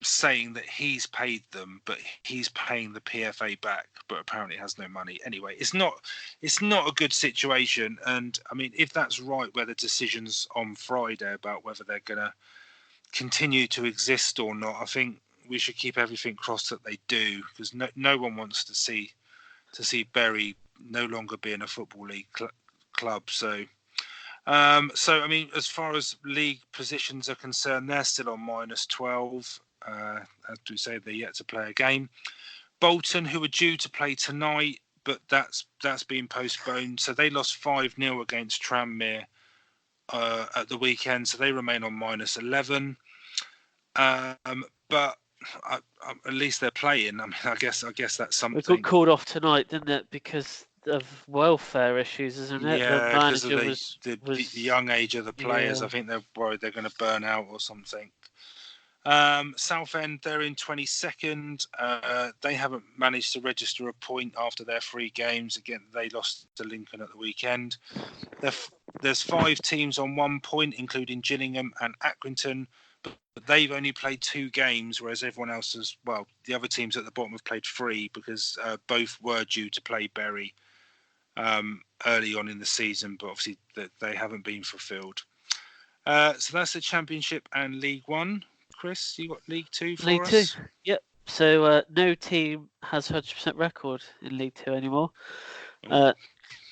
Speaker 1: saying that he's paid them, but he's paying the PFA back, but apparently has no money. Anyway, it's not a good situation. And I mean, if that's right, where the decision's on Friday about whether they're going to continue to exist or not, I think we should keep everything crossed that they do, because no one wants to see Bury no longer being a football league club. So I mean, as far as league positions are concerned, they're still on -12. As we say, they're yet to play a game. Bolton, who are due to play tonight, but that's been postponed. So they lost 5-0 against Tranmere at the weekend. So they remain on -11. But at least they're playing. I mean, I guess that's something.
Speaker 2: It got called off tonight, didn't it? Because of welfare issues, isn't it?
Speaker 1: Yeah,
Speaker 2: the
Speaker 1: because
Speaker 2: manager
Speaker 1: of the young age of the players.
Speaker 2: Yeah.
Speaker 1: I think they're worried they're going to burn out or something. Southend, they're in 22nd. They haven't managed to register a point after their 3 games. Again, they lost to Lincoln at the weekend. There's 5 teams on 1 point, including Gillingham and Accrington, but they've only played 2 games, whereas everyone else has, well, the other teams at the bottom have played 3 because both were due to play Bury early on in the season, but obviously they haven't been fulfilled. So that's the Championship and League One. Chris, you got League Two for
Speaker 2: League
Speaker 1: us?
Speaker 2: Two. Yep. So no team has 100% record in League Two anymore.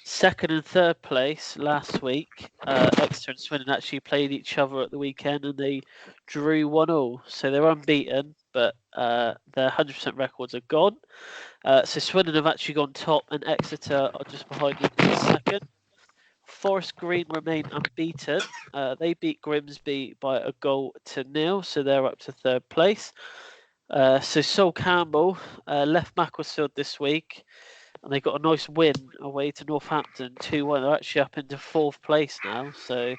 Speaker 2: Second and third place last week, Exeter and Swindon actually played each other at the weekend and they drew 1-1. So they're unbeaten, but their 100% records are gone. So Swindon have actually gone top and Exeter are just behind them in second. Forest Green remain unbeaten. They beat Grimsby by 1-0, so they're up to third place. So Sol Campbell left Macclesfield this week, and they got a nice win away to Northampton, 2-1. They're actually up into fourth place now. So,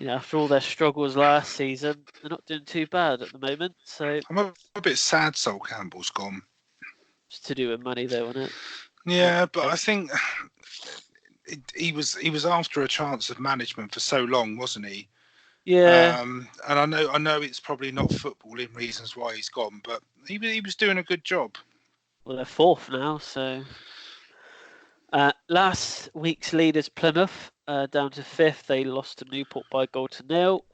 Speaker 2: after all their struggles last season, they're not doing too bad at the moment. So
Speaker 1: I'm a bit sad Sol Campbell's gone.
Speaker 2: It's to do with money, though, isn't it?
Speaker 1: Yeah, but I think he was after a chance of management for so long, wasn't he?
Speaker 2: Yeah.
Speaker 1: And I know it's probably not footballing reasons why he's gone, but he was doing a good job.
Speaker 2: Well, they're fourth now, so. Last week's leaders, Plymouth, down to fifth. They lost to Newport by 1-0.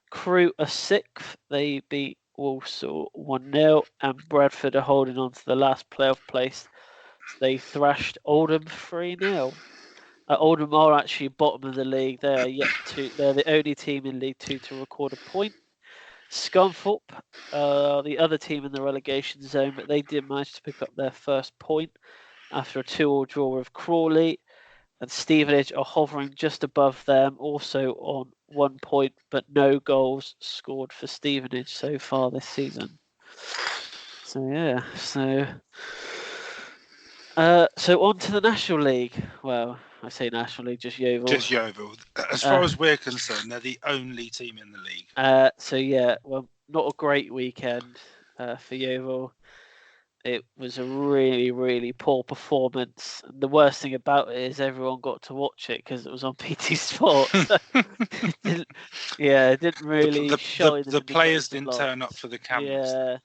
Speaker 2: Crewe are sixth. They beat Walsall 1-0. And Bradford are holding on to the last playoff place. They thrashed Oldham 3-0. Oldham are actually bottom of the league. They're the only team in League Two to record a point. Scunthorpe, the other team in the relegation zone, but they did manage to pick up their first point after a 2-2 draw with Crawley. And Stevenage are hovering just above them, also on 1 point, but no goals scored for Stevenage so far this season. So yeah, so on to the National League. Well, I say National League, just Yeovil.
Speaker 1: Just Yeovil. As far as we're concerned, they're the only team in the league.
Speaker 2: So yeah, well, not a great weekend for Yeovil. It was a really, really poor performance. And the worst thing about it is everyone got to watch it because it was on PT Sports. It didn't really show
Speaker 1: the players didn't turn up for the cameras.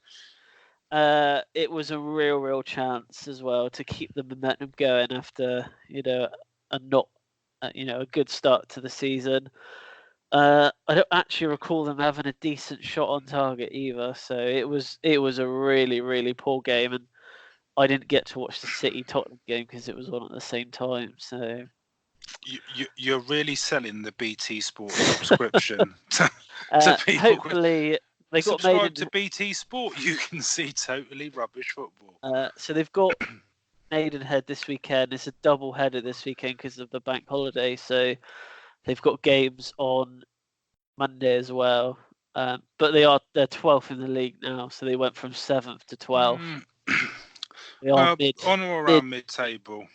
Speaker 2: Yeah. It was a real chance as well to keep the momentum going after a good start to the season. I don't actually recall them having a decent shot on target either. So it was a really, really poor game, and I didn't get to watch the City Tottenham game because it was on at the same time. So
Speaker 1: you're really selling the BT Sport subscription to people.
Speaker 2: Hopefully, they got
Speaker 1: subscribe to BT Sport. You can see totally rubbish football.
Speaker 2: So they've got Maidenhead this weekend. It's a double header this weekend because of the bank holiday. So they've got games on Monday as well. But they're 12th in the league now, so they went from 7th to 12th. They are
Speaker 1: on or around mid-table.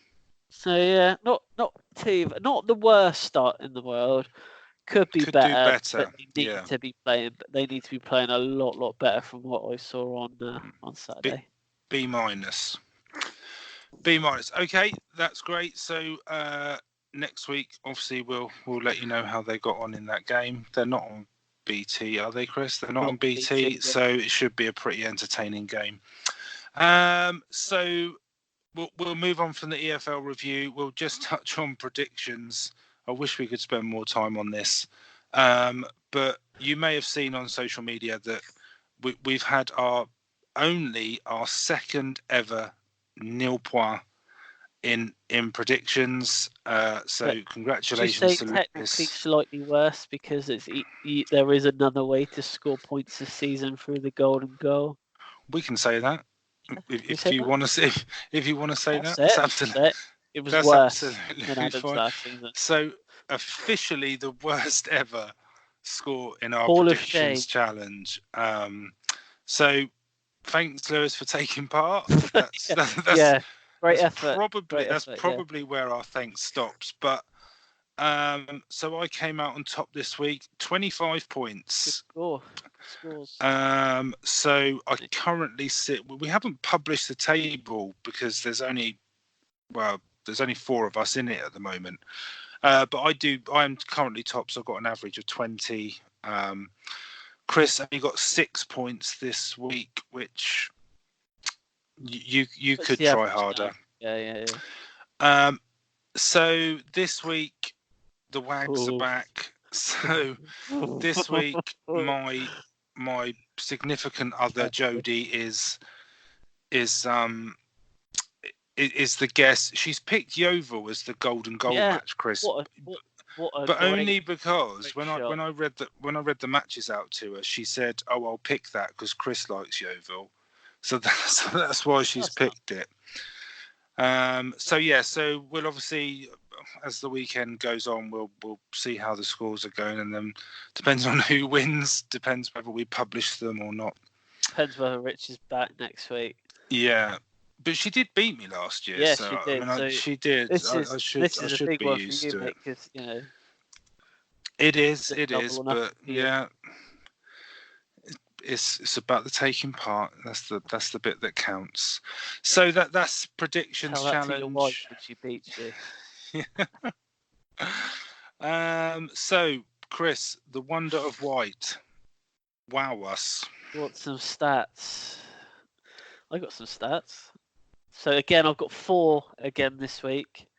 Speaker 2: So yeah, not the worst start in the world. Could be better. But they need to be playing. But they need to be playing a lot better from what I saw on Saturday.
Speaker 1: B-. B-. Okay, that's great. So next week, obviously, we'll let you know how they got on in that game. They're not on BT, are they, Chris? They're not on BT, so it should be a pretty entertaining game. So we'll move on from the EFL review. We'll just touch on predictions. I wish we could spend more time on this, but you may have seen on social media that we've had our second ever nil point in predictions. So congratulations
Speaker 2: Would you say
Speaker 1: to
Speaker 2: technically
Speaker 1: Lewis.
Speaker 2: slightly worse because there is another way to score points this season through the golden goal?
Speaker 1: We can say that if you
Speaker 2: that?
Speaker 1: want to say if you want to say
Speaker 2: That's
Speaker 1: that.
Speaker 2: it.
Speaker 1: Absolutely.
Speaker 2: It was
Speaker 1: That's
Speaker 2: worse
Speaker 1: absolutely
Speaker 2: than Adam's
Speaker 1: fine.
Speaker 2: last season.
Speaker 1: So officially the worst ever score in our
Speaker 2: Hall of
Speaker 1: predictions
Speaker 2: shame.
Speaker 1: challenge. So thanks, Lewis, for taking part. That's
Speaker 2: great
Speaker 1: that's
Speaker 2: effort.
Speaker 1: That's probably where our thanks stops. But so I came out on top this week, 25 points.
Speaker 2: Good scores.
Speaker 1: So I currently sit. We haven't published the table because there's only 4 of us in it at the moment. But I'm currently top, so I've got an average of 20. Chris only got 6 points this week, which you could try harder.
Speaker 2: Yeah.
Speaker 1: So this week the Wags are back. So this week my significant other Jodie is the guest. She's picked Yeovil as the golden goal match, Chris. But only because when I read the matches out to her, she said, "Oh, I'll pick that because Chris likes Yeovil," so that's why she's picked it. So we'll obviously, as the weekend goes on, we'll see how the scores are going, and then depends on who wins, depends whether we publish them or not.
Speaker 2: Depends whether Rich is back next week.
Speaker 1: Yeah. But she did beat me last year.
Speaker 2: Yes,
Speaker 1: so,
Speaker 2: she did.
Speaker 1: I mean, she did.
Speaker 2: This is a big one for you, mate, because
Speaker 1: it is. But yeah, it's about the taking part. That's the bit that counts. So that's predictions challenge.
Speaker 2: To your wife when she beats you.
Speaker 1: So Chris, the Wonder of White. Wow us.
Speaker 2: Want some stats? I got some stats. So again, I've got 4 again this week.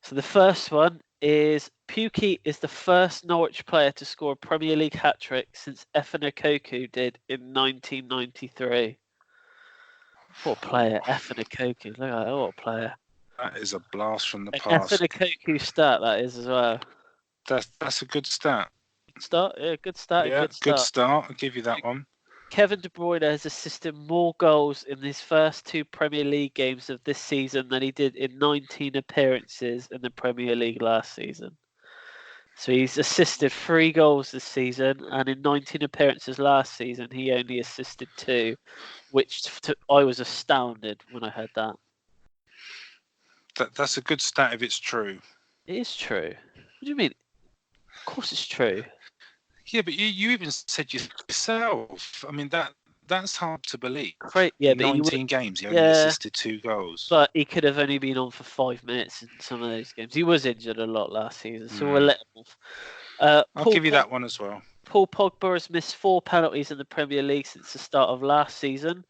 Speaker 2: So the first one is Pukki is the first Norwich player to score a Premier League hat-trick since Efan Okoku did in 1993. What a player, Efan Okoku. Look at that, what a player.
Speaker 1: That is a blast from the past.
Speaker 2: Efan Okoku stat, that is, as well.
Speaker 1: That's a good stat.
Speaker 2: Start? Yeah, good start.
Speaker 1: Yeah, good start. I'll give you that one.
Speaker 2: Kevin De Bruyne has assisted more goals in his first 2 Premier League games of this season than he did in 19 appearances in the Premier League last season. So he's assisted 3 goals this season, and in 19 appearances last season, he only assisted 2, which I was astounded when I heard that.
Speaker 1: That's a good stat if it's true.
Speaker 2: It is true. What do you mean? Of course it's true.
Speaker 1: Yeah, but you even said yourself. I mean, that's hard to believe.
Speaker 2: Yeah,
Speaker 1: in 19 games, he only assisted 2 goals.
Speaker 2: But he could have only been on for 5 minutes in some of those games. He was injured a lot last season, so we'll let him off.
Speaker 1: I'll give you that one as well.
Speaker 2: Paul Pogba has missed 4 penalties in the Premier League since the start of last season.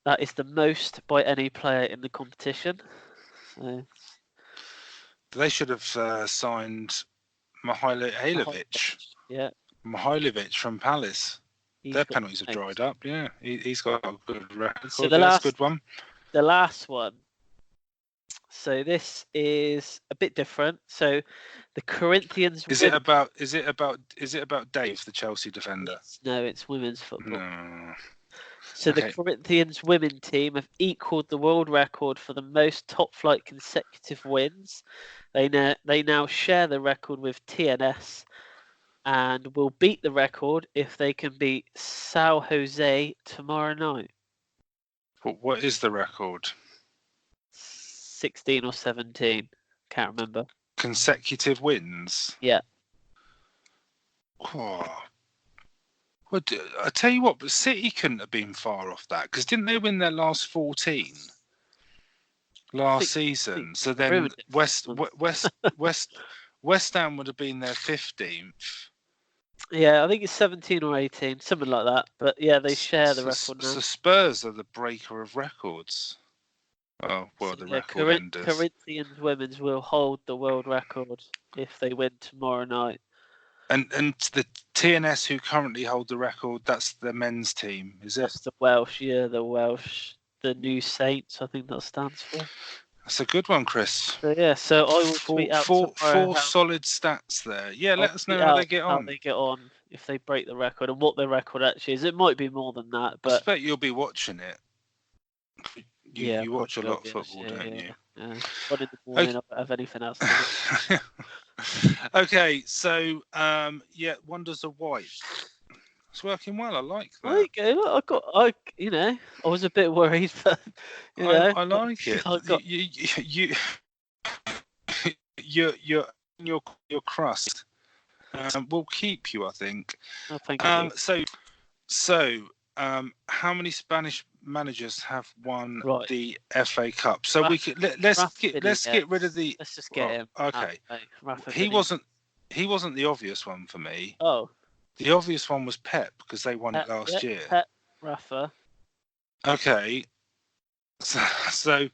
Speaker 2: That is the most by any player in the competition. So.
Speaker 1: They should have signed Mihailovic.
Speaker 2: Yeah.
Speaker 1: Mihailovic from Palace. Their penalties have dried up. Yeah, he's got a good record.
Speaker 2: So
Speaker 1: that's a good one.
Speaker 2: The last one. So this is a bit different. So the Corinthians.
Speaker 1: Is it about Dave, the Chelsea defender?
Speaker 2: No, it's women's football.
Speaker 1: No.
Speaker 2: So the Corinthians women team have equalled the world record for the most top-flight consecutive wins. They now share the record with TNS, and will beat the record if they can beat Sao Jose tomorrow night.
Speaker 1: What is the record?
Speaker 2: 16 or 17. Can't remember.
Speaker 1: Consecutive wins?
Speaker 2: Yeah.
Speaker 1: Oh. Well, I tell you what, but City couldn't have been far off that, because didn't they win their last 14? last season. So then West Ham would have been their 15th.
Speaker 2: Yeah, I think it's 17 or 18, something like that. But yeah, they share the record now.
Speaker 1: So Spurs are the breaker of records. Oh, well, the record enders.
Speaker 2: Corinthians women's will hold the world record if they win tomorrow night.
Speaker 1: And the TNS who currently hold the record, that's the men's team, is it?
Speaker 2: That's the Welsh, the Welsh, the New Saints, I think that stands for.
Speaker 1: That's a good one, Chris.
Speaker 2: So yeah, so I will tweet out
Speaker 1: four solid stats there. Yeah, let us know how they get on.
Speaker 2: How they get on if they break the record and what their record actually is. It might be more than that, but
Speaker 1: I expect you'll be watching it. You watch a lot of football, don't you?
Speaker 2: Yeah. But in the morning, I don't have anything else to do.
Speaker 1: Okay, so Wonders of White. It's working well. I like that.
Speaker 2: There you go. I was a bit worried, but
Speaker 1: I like it. Your crust will keep you, I think.
Speaker 2: Oh, thank you.
Speaker 1: So, how many Spanish managers have won the FA Cup? So we could let's get rid of the.
Speaker 2: Let's just get him.
Speaker 1: Okay. He wasn't the obvious one for me.
Speaker 2: Oh.
Speaker 1: The obvious one was Pep because they won it last year.
Speaker 2: Pep, Rafa.
Speaker 1: Okay. So,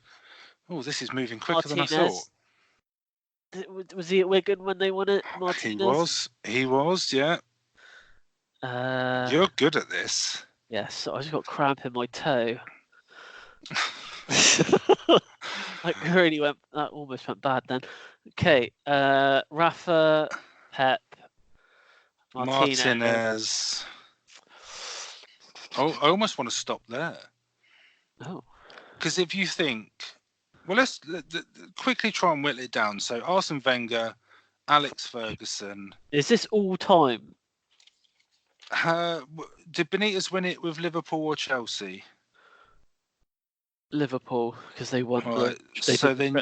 Speaker 1: this is moving quicker than I thought.
Speaker 2: Was he at Wigan when they won it, Martinez?
Speaker 1: He was, yeah. You're good at this.
Speaker 2: Yes, I just got cramp in my toe. That almost went bad then. Okay, Rafa, Pep, Martinez.
Speaker 1: Oh, I almost want to stop there.
Speaker 2: Oh.
Speaker 1: Because if you think... Well, let's quickly try and whittle it down. So, Arsene Wenger, Alex Ferguson...
Speaker 2: Is this all time?
Speaker 1: Did Benitez win it with Liverpool or Chelsea?
Speaker 2: Liverpool, because they won
Speaker 1: So then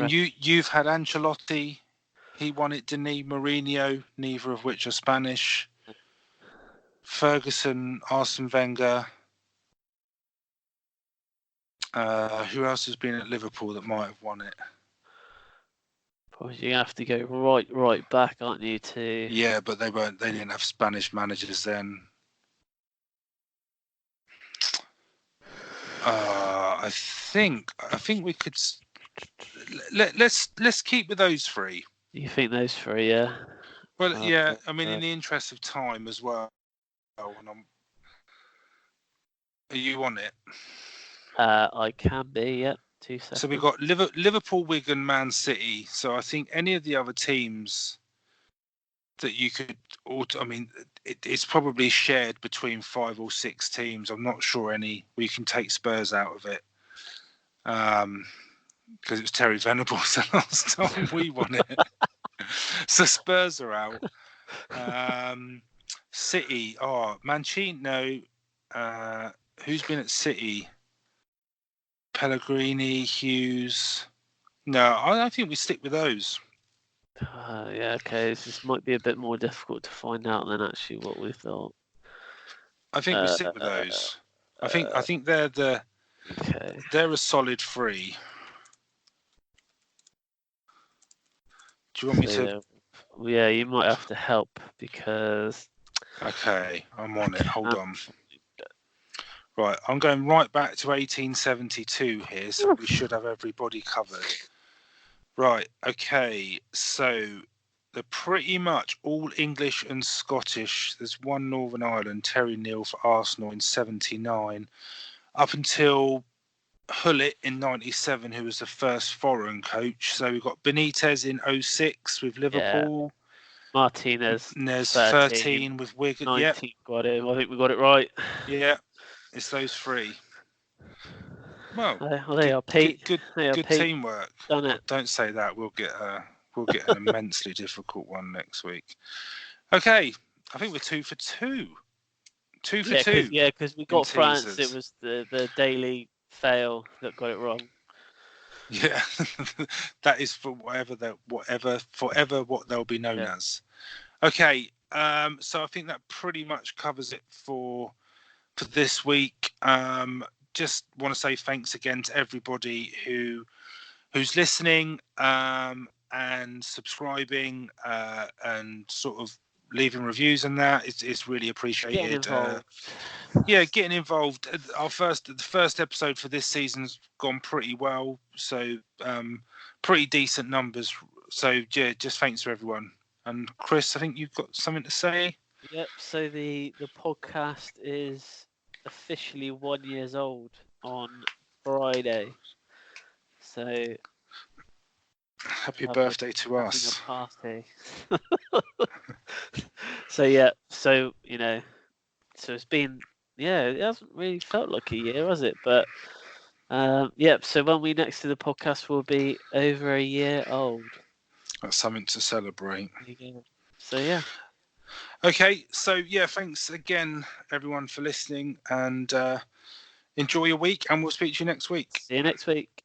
Speaker 1: you've had Ancelotti... He won it, Denis, Mourinho, neither of which are Spanish. Ferguson, Arsene Wenger. Who else has been at Liverpool that might have won it?
Speaker 2: Probably you have to go right back, aren't you?
Speaker 1: Yeah, but they didn't have Spanish managers then. I think we could. Let's keep with those three.
Speaker 2: You think those three, yeah?
Speaker 1: Well, yeah. I mean, in the interest of time as well. Are you on it?
Speaker 2: I can be. Yep. 2 seconds.
Speaker 1: So we've got Liverpool, Wigan, Man City. So I think any of the other teams that you could. I mean, it's probably shared between 5 or 6 teams. I'm not sure any. We can take Spurs out of it. Because it was Terry Venables the last time we won it. So Spurs are out. City, Mancini, no. Who's been at City? Pellegrini, Hughes. No, I think we stick with those.
Speaker 2: Yeah, okay. This might be a bit more difficult to find out than actually what we thought.
Speaker 1: I think we stick with those. I think they're they're a solid 3. Do you want me to?
Speaker 2: Yeah, you might have to help because.
Speaker 1: Okay, I'm on it. Hold on. Right, I'm going right back to 1872 here, so we should have everybody covered. Right, okay, so they're pretty much all English and Scottish. There's one Northern Ireland, Terry Neal for Arsenal in 79, up until Hullett in 97, who was the first foreign coach. So we've got Benitez in 06 with Liverpool.
Speaker 2: Yeah. Martinez
Speaker 1: 13 with Wigan.
Speaker 2: 19 got it. I think we got it right.
Speaker 1: Yeah, it's those 3. Well,
Speaker 2: they are Pete.
Speaker 1: Good teamwork.
Speaker 2: Done it.
Speaker 1: Don't say that. We'll get an immensely difficult one next week. Okay, I think we're 2 for 2. 2 for 2.
Speaker 2: Yeah, because we got France. It was the Daily Fail that got it wrong.
Speaker 1: Yeah, that is for forever what they'll be known as. Okay, so I think that pretty much covers it for this week. just want to say thanks again to everybody who's listening and subscribing and sort of leaving reviews and that. It's really appreciated.
Speaker 2: Getting involved.
Speaker 1: Getting involved. The first episode for this season's gone pretty well, so pretty decent numbers. So yeah, just thanks to everyone. And Chris, I think you've got something to say.
Speaker 2: Yep. So the podcast is officially 1 year old on Friday. So
Speaker 1: happy birthday to us.
Speaker 2: A party. So yeah. So So it's been it hasn't really felt like a year, has it? But so when we next do the podcast, we'll be over a year old.
Speaker 1: That's something to celebrate.
Speaker 2: So yeah.
Speaker 1: Okay, so yeah, thanks again everyone for listening, and enjoy your week, and we'll speak to you next week.
Speaker 2: See you next week.